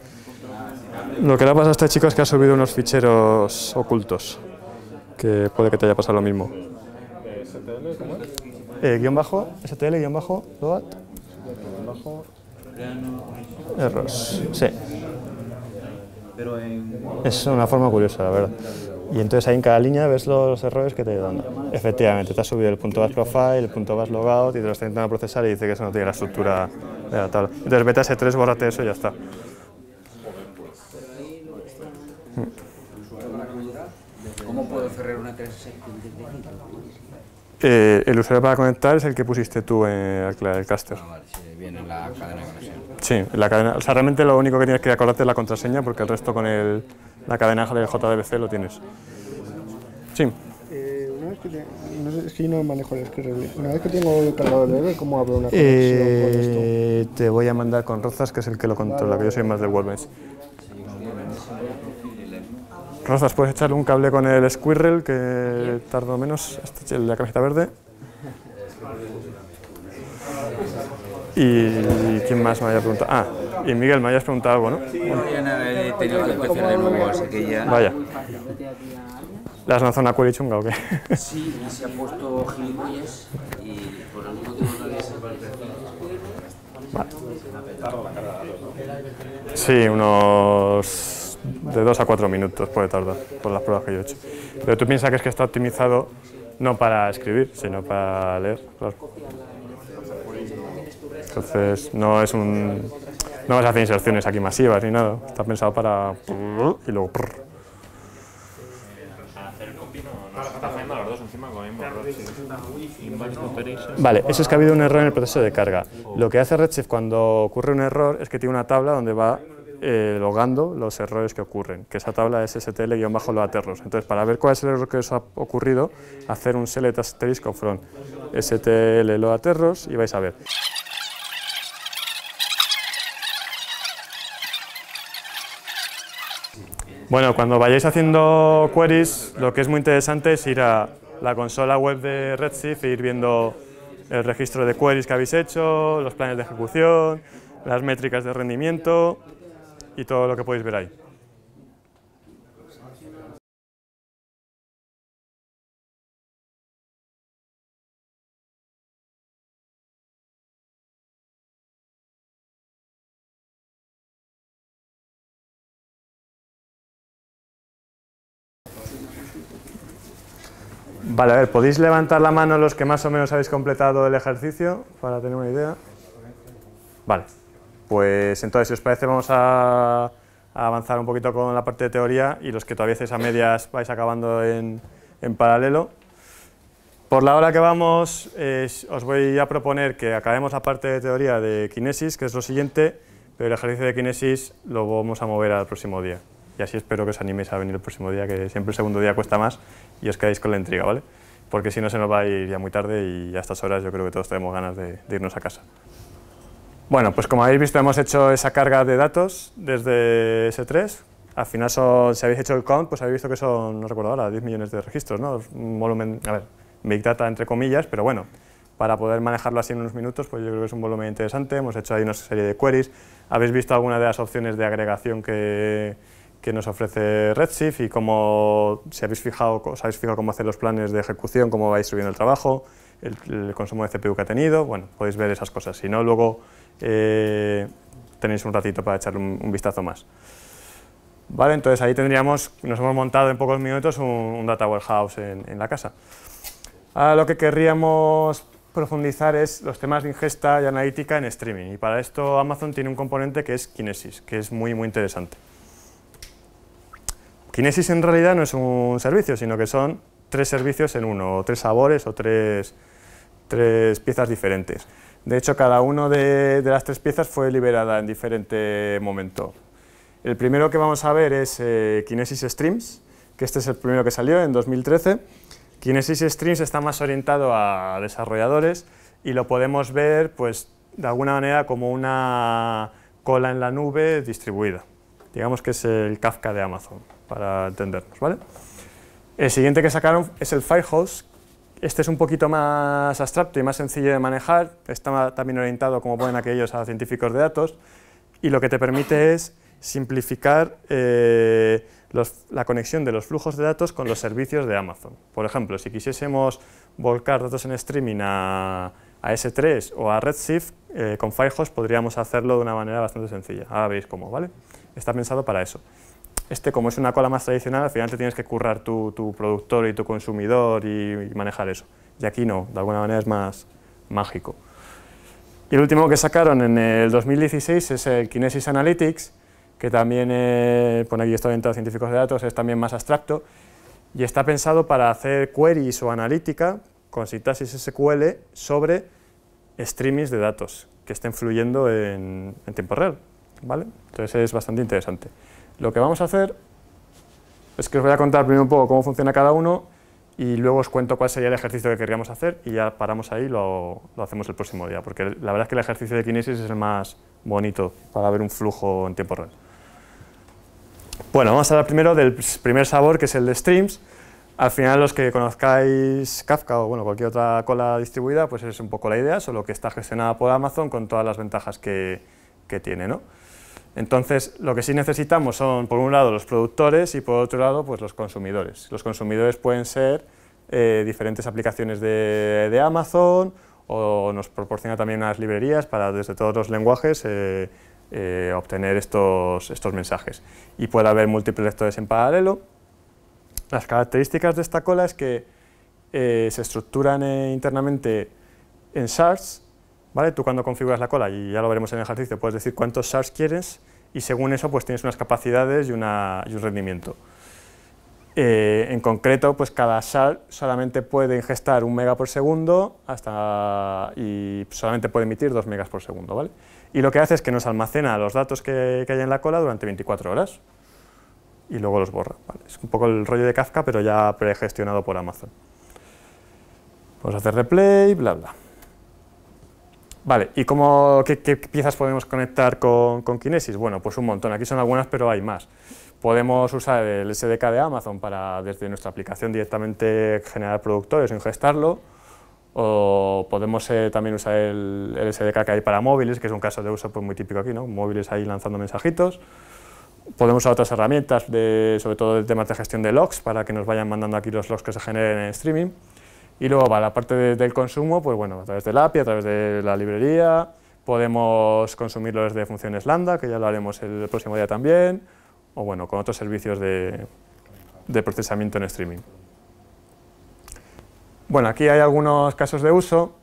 Lo que le ha pasado a este chico es que ha subido unos ficheros ocultos, que puede que te haya pasado lo mismo. ¿STL cómo es? Guión bajo, STL guión bajo load Bajo... errors. Sí. Pero en... Es una forma curiosa, la verdad. Y entonces ahí en cada línea ves los errores que te dan. Efectivamente, te ha subido el .bas profile, el .bas logout y te lo está intentando procesar y dice que eso no tiene la estructura de la tabla. Entonces vete a S3, bórrate eso y ya está. ¿Cómo puedo cerrar una transacción El usuario para conectar es el que pusiste tú al crear el cluster. vale, si viene en la cadena de conexión. Sí, la cadena, o sea, realmente lo único que tienes que acordarte es la contraseña porque el resto con la cadena del JDBC lo tienes. Sí. Una vez que no sé, es que yo no manejo el script. Una vez que tengo cargado el DB, ¿cómo abro una conexión con esto? Te voy a mandar con Rozas, que es el que lo controla, que yo soy más del Workbench. Rozas, puedes echarle un cable con el Squirrel, que tardó menos, este, el de la camiseta verde. ¿Y quién más me había preguntado? Ah, y Miguel, me habías preguntado algo, ¿no? Bueno, ya he tenido que empezar de nuevo, así que ya... Vaya. ¿Le has lanzado una query chunga o qué? Sí, y se ha puesto gilipollas y por algún motivo no había salvado el perfil. Sí, unos de 2 a 4 minutos puede tardar, por las pruebas que yo he hecho. Pero tú piensas que está optimizado no para escribir, sino para leer, claro. Entonces no vas a hacer inserciones aquí masivas ni nada, está pensado para y luego Vale, eso es que ha habido un error en el proceso de carga. Lo que hace Redshift cuando ocurre un error es que tiene una tabla donde va logando los errores que ocurren, que esa tabla es STL-load errors. Entonces, para ver cuál es el error que os ha ocurrido, hacer un select asterisco from STL-load errors y vais a ver. Bueno, cuando vayáis haciendo queries, lo que es muy interesante es ir a la consola web de Redshift e ir viendo el registro de queries que habéis hecho, los planes de ejecución, las métricas de rendimiento y todo lo que podéis ver ahí. Vale, a ver, ¿podéis levantar la mano los que más o menos habéis completado el ejercicio para tener una idea? Vale, pues entonces, si os parece, vamos a avanzar un poquito con la parte de teoría y los que todavía estáis a medias vais acabando en paralelo. Por la hora que vamos, os voy a proponer que acabemos la parte de teoría de Kinesis, que es lo siguiente, pero el ejercicio de Kinesis lo vamos a mover al próximo día. Y así espero que os animéis a venir el próximo día, que siempre el segundo día cuesta más y os quedáis con la intriga, ¿vale? Porque si no se nos va a ir ya muy tarde y a estas horas yo creo que todos tenemos ganas de irnos a casa. Bueno, pues como habéis visto hemos hecho esa carga de datos desde S3. Al final si habéis hecho el count, pues habéis visto que son, no recuerdo ahora, 10 millones de registros, ¿no? Un volumen, a ver, Big Data entre comillas, pero bueno, para poder manejarlo así en unos minutos, pues yo creo que es un volumen interesante. Hemos hecho ahí una serie de queries. Habéis visto algunas de las opciones de agregación que nos ofrece Redshift y cómo, os habéis fijado cómo hacer los planes de ejecución, cómo va distribuyendo el trabajo, el consumo de CPU que ha tenido, bueno, podéis ver esas cosas. Si no, luego tenéis un ratito para echarle un vistazo más. Vale, entonces ahí nos hemos montado en pocos minutos un data warehouse en la casa. Ahora lo que querríamos profundizar es los temas de ingesta y analítica en streaming, y para esto Amazon tiene un componente que es Kinesis, que es muy interesante. Kinesis en realidad no es un servicio, sino que son 3 servicios en uno, o 3 sabores, o tres piezas diferentes. De hecho, cada una de las 3 piezas fue liberada en diferente momento. El primero que vamos a ver es Kinesis Streams, que este es el primero que salió en 2013. Kinesis Streams está más orientado a desarrolladores y lo podemos ver pues, de alguna manera como una cola en la nube distribuida. Digamos que es el Kafka de Amazon, para entendernos, ¿vale? El siguiente que sacaron es el Firehose. Este es un poquito más abstracto y más sencillo de manejar, está también orientado, como ponen aquellos, a científicos de datos, y lo que te permite es simplificar la conexión de los flujos de datos con los servicios de Amazon. Por ejemplo, si quisiésemos volcar datos en streaming a S3 o a Redshift, con Firehose podríamos hacerlo de una manera bastante sencilla. Ahora veis cómo, ¿vale? Está pensado para eso. Como es una cola más tradicional, al final te tienes que currar tu productor y tu consumidor y manejar eso. Y aquí no, de alguna manera es más mágico. Y el último que sacaron en el 2016 es el Kinesis Analytics, que también, pone aquí está orientado a científicos de datos, es también más abstracto, y está pensado para hacer queries o analítica con sintaxis SQL sobre streamings de datos que estén fluyendo en tiempo real, ¿vale? Entonces es bastante interesante. Lo que vamos a hacer es que os voy a contar primero un poco cómo funciona cada uno y luego os cuento cuál sería el ejercicio que querríamos hacer y ya paramos ahí y lo hacemos el próximo día, porque la verdad es que el ejercicio de Kinesis es el más bonito para ver un flujo en tiempo real. Bueno, vamos a hablar primero del primer sabor, que es el de streams. Al final, los que conozcáis Kafka o bueno, cualquier otra cola distribuida, pues es un poco la idea, solo que está gestionada por Amazon con todas las ventajas que tiene, ¿no? Entonces, lo que sí necesitamos son, por un lado, los productores y por otro lado, pues los consumidores. Los consumidores pueden ser diferentes aplicaciones de Amazon o nos proporciona también unas librerías para, desde todos los lenguajes, obtener estos mensajes. Y puede haber múltiples lectores en paralelo. Las características de esta cola es que se estructuran internamente en shards, ¿vale? Tú cuando configuras la cola, y ya lo veremos en el ejercicio, puedes decir cuántos shards quieres y según eso pues tienes unas capacidades y un rendimiento. En concreto, pues cada shard solamente puede ingestar 1 mega por segundo y solamente puede emitir 2 megas por segundo, ¿vale? Y lo que hace es que nos almacena los datos que hay en la cola durante 24 horas y luego los borra, ¿vale? Es un poco el rollo de Kafka, pero ya pregestionado por Amazon. Podemos hacer replay, bla, bla. Vale, ¿y qué piezas podemos conectar con Kinesis? Bueno, pues un montón, aquí son algunas, pero hay más. Podemos usar el SDK de Amazon para, desde nuestra aplicación, directamente generar productores o ingestarlo, o podemos también usar el SDK que hay para móviles, que es un caso de uso pues, muy típico aquí, ¿no? Móviles ahí lanzando mensajitos. Podemos usar otras herramientas, sobre todo de temas de gestión de logs, para que nos vayan mandando aquí los logs que se generen en streaming. Y luego, para la parte del consumo, pues bueno, a través del API, a través de la librería, podemos consumirlo desde funciones lambda, que ya lo haremos el próximo día también, o bueno, con otros servicios de procesamiento en streaming. Bueno, aquí hay algunos casos de uso,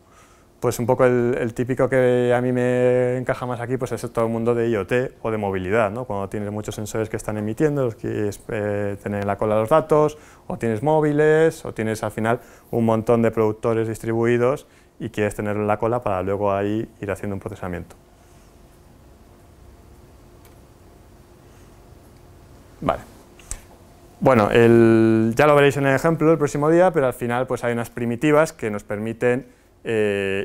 pues un poco el típico que a mí me encaja más aquí, pues es todo el mundo de IoT o de movilidad, ¿no? Cuando tienes muchos sensores que están emitiendo, los quieres tener en la cola los datos, o tienes móviles, o tienes al final un montón de productores distribuidos y quieres tenerlo en la cola para luego ahí ir haciendo un procesamiento. Vale. Bueno, ya lo veréis en el ejemplo el próximo día, pero al final pues hay unas primitivas que nos permiten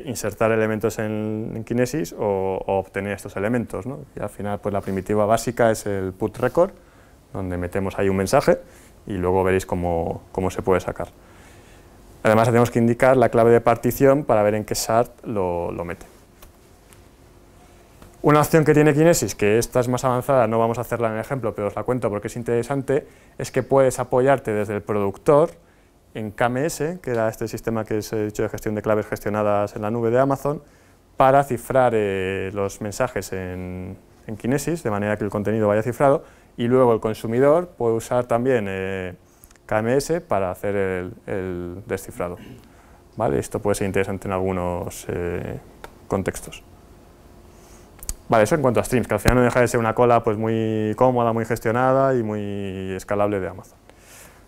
insertar elementos en Kinesis o obtener estos elementos, ¿no? Y al final pues la primitiva básica es el put record, donde metemos ahí un mensaje y luego veréis cómo se puede sacar. Además tenemos que indicar la clave de partición para ver en qué shard lo mete. Una opción que tiene Kinesis, que esta es más avanzada, no vamos a hacerla en el ejemplo, pero os la cuento porque es interesante, es que puedes apoyarte desde el productor en KMS, que era este sistema que os he dicho de gestión de claves gestionadas en la nube de Amazon, para cifrar los mensajes en Kinesis, de manera que el contenido vaya cifrado, y luego el consumidor puede usar también KMS para hacer el descifrado. ¿Vale? Esto puede ser interesante en algunos contextos. Vale, eso en cuanto a streams, que al final no deja de ser una cola pues, muy cómoda, muy gestionada y muy escalable de Amazon.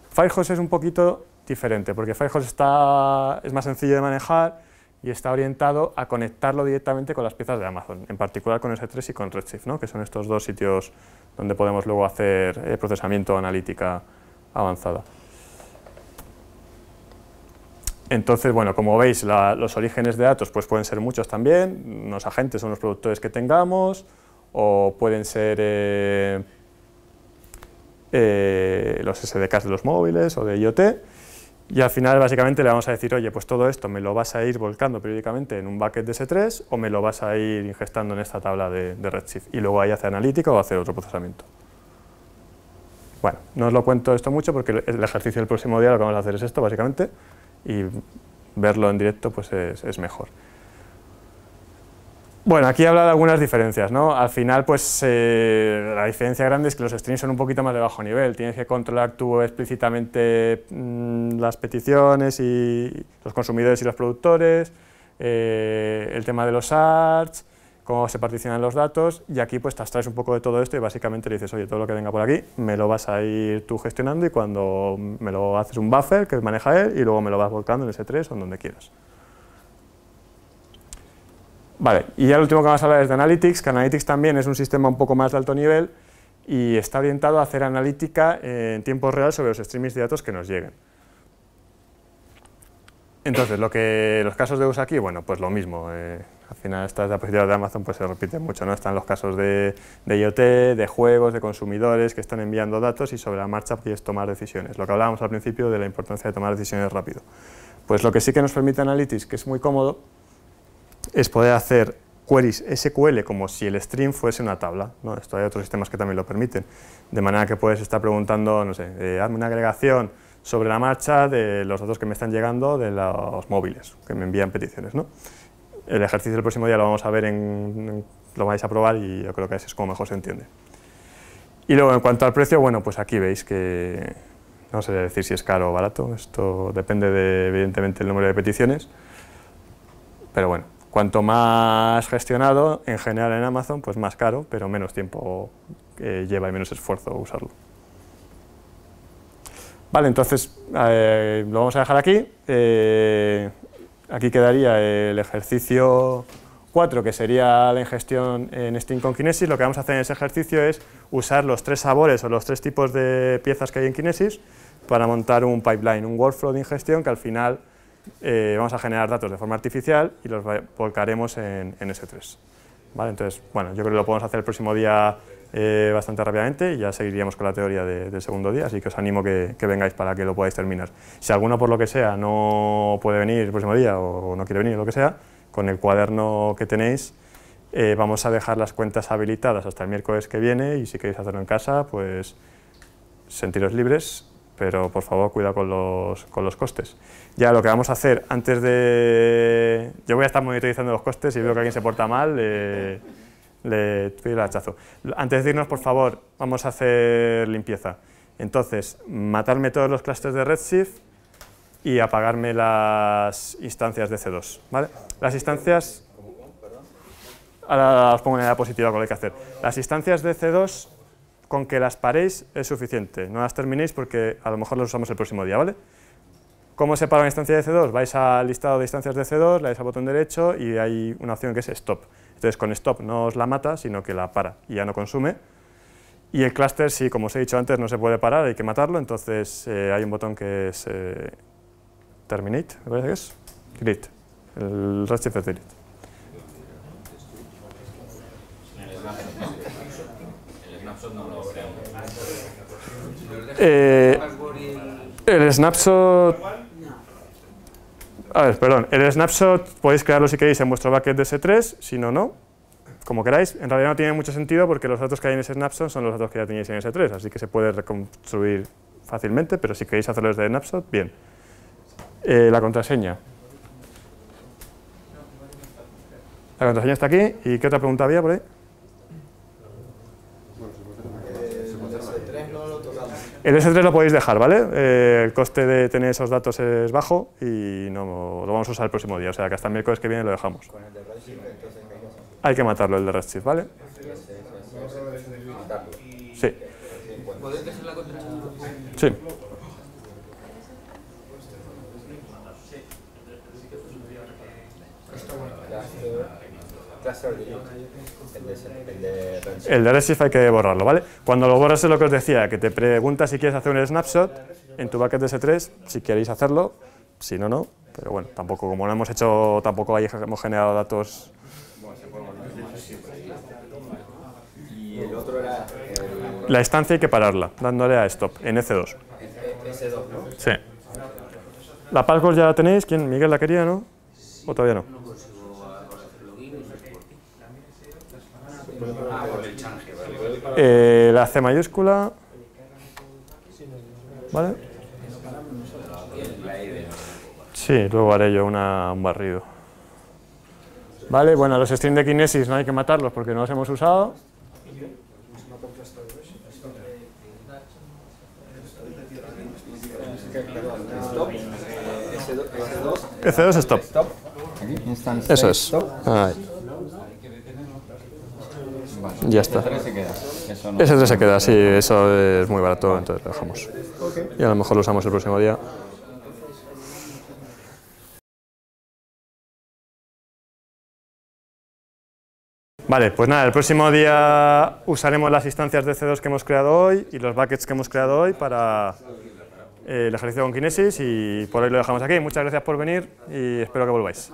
Firehose es un poquito diferente, porque Firehose es más sencillo de manejar y está orientado a conectarlo directamente con las piezas de Amazon, en particular con S3 y con Redshift, ¿no? Que son estos dos sitios donde podemos luego hacer procesamiento o analítica avanzada. Entonces, bueno, como veis, los orígenes de datos pues pueden ser muchos también, unos agentes o unos productores que tengamos, o pueden ser los SDKs de los móviles o de IoT, y al final básicamente le vamos a decir, oye, pues todo esto me lo vas a ir volcando periódicamente en un bucket de S3 o me lo vas a ir ingestando en esta tabla de Redshift, y luego ahí hacer analítica o hacer otro procesamiento. Bueno, no os lo cuento esto mucho porque el ejercicio del próximo día lo que vamos a hacer es esto básicamente, y verlo en directo pues es mejor. Bueno, aquí habla de algunas diferencias, ¿no? Al final, pues la diferencia grande es que los streams son un poquito más de bajo nivel. Tienes que controlar tú explícitamente las peticiones y los consumidores y los productores, el tema de los ARTs, cómo se particionan los datos, y aquí pues te abstraes un poco de todo esto y básicamente le dices, oye, todo lo que venga por aquí me lo vas a ir tú gestionando, y cuando me lo haces un buffer que maneja él y luego me lo vas volcando en S3 o en donde quieras. Vale, y ya lo último que vamos a hablar es de Analytics, que Analytics también es un sistema un poco más de alto nivel y está orientado a hacer analítica en tiempo real sobre los streamings de datos que nos lleguen. Entonces, los casos de uso aquí, bueno, pues lo mismo. Al final estas diapositivas de Amazon pues se repiten mucho, ¿no? Están los casos de IoT, de juegos, de consumidores que están enviando datos y sobre la marcha quieres tomar decisiones. Lo que hablábamos al principio de la importancia de tomar decisiones rápido. Pues lo que sí que nos permite Analytics, que es muy cómodo, es poder hacer queries SQL como si el stream fuese una tabla, ¿no? Esto hay otros sistemas que también lo permiten, de manera que puedes estar preguntando, no sé, hazme una agregación sobre la marcha de los datos que me están llegando de los móviles, que me envían peticiones, ¿no? El ejercicio del próximo día lo vamos a ver, lo vais a probar y yo creo que así es como mejor se entiende. Y luego, en cuanto al precio, bueno, pues aquí veis que no sé decir si es caro o barato, esto depende de, evidentemente, el número de peticiones, pero bueno. Cuanto más gestionado, en general en Amazon, pues más caro, pero menos tiempo lleva y menos esfuerzo usarlo. Vale, entonces lo vamos a dejar aquí. Aquí quedaría el ejercicio 4, que sería la ingestión en Steam con Kinesis. Lo que vamos a hacer en ese ejercicio es usar los 3 sabores o los 3 tipos de piezas que hay en Kinesis para montar un pipeline, un workflow de ingestión que al final vamos a generar datos de forma artificial y los volcaremos en S3. ¿Vale? Entonces, bueno, yo creo que lo podemos hacer el próximo día bastante rápidamente y ya seguiríamos con la teoría del segundo día, así que os animo que vengáis para que lo podáis terminar. Si alguno por lo que sea no puede venir el próximo día o no quiere venir, lo que sea, con el cuaderno que tenéis vamos a dejar las cuentas habilitadas hasta el miércoles que viene, y si queréis hacerlo en casa, pues sentiros libres, pero por favor cuidado con los costes. Ya lo que vamos a hacer antes de... Yo voy a estar monitorizando los costes y veo que alguien se porta mal, le pido el hachazo. Antes de irnos, por favor, vamos a hacer limpieza. Entonces, matarme todos los clusters de Redshift y apagarme las instancias de C2. ¿Vale? Las instancias... Ahora os pongo en la diapositiva con lo que hay que hacer. Las instancias de C2, con que las paréis es suficiente. No las terminéis porque a lo mejor las usamos el próximo día, ¿vale? ¿Cómo se para una instancia de C2? Vais al listado de instancias de C2, le dais al botón derecho y hay una opción que es Stop. Entonces con Stop no os la mata, sino que la para y ya no consume. Y el clúster, sí, como os he dicho antes, no se puede parar, hay que matarlo, entonces hay un botón que es Terminate, me parece que es, Delete, el Redshift es Delete. El snapshot no lo el snapshot... A ver, perdón, el snapshot podéis crearlo si queréis en vuestro bucket de S3, si no, no, como queráis. En realidad no tiene mucho sentido porque los datos que hay en ese snapshot son los datos que ya tenéis en S3, así que se puede reconstruir fácilmente, pero si queréis hacerlo desde snapshot, bien. La contraseña. La contraseña está aquí. ¿Y qué otra pregunta había por ahí? El S3 lo podéis dejar, ¿vale? El coste de tener esos datos es bajo y no lo vamos a usar el próximo día, o sea que hasta el miércoles que viene lo dejamos. Hay que matarlo, el de Redshift, ¿vale? Sí. ¿Podéis dejar la contraseña? Sí. El de Redshift hay que borrarlo, ¿vale? Cuando lo borras es lo que os decía, que te pregunta si quieres hacer un snapshot en tu bucket de S3, si queréis hacerlo, si no, no. Pero bueno, tampoco, como no hemos hecho, tampoco ahí hemos generado datos. Y el otro era La instancia hay que pararla, dándole a stop, en EC2. S2, ¿no? Sí. ¿La password ya la tenéis? ¿Quién? ¿Miguel la quería, no? ¿O todavía no? No consigo ahora hacer login y no sé por qué. Ah, por el change, vale. La C mayúscula. ¿Vale? Sí, luego haré yo un barrido. Vale, bueno, los strings de Kinesis no hay que matarlos porque no los hemos usado. S2, EC2 stop. stop. Aquí, instant Eso state, es. stop. Ahí. Ya está. S3 se queda. Eso no. Ese 3 se queda, sí, eso es muy barato, entonces lo dejamos. Y a lo mejor lo usamos el próximo día. Vale, pues nada, el próximo día usaremos las instancias de C2 que hemos creado hoy y los buckets que hemos creado hoy para el ejercicio con Kinesis y por hoy lo dejamos aquí. Muchas gracias por venir y espero que volváis.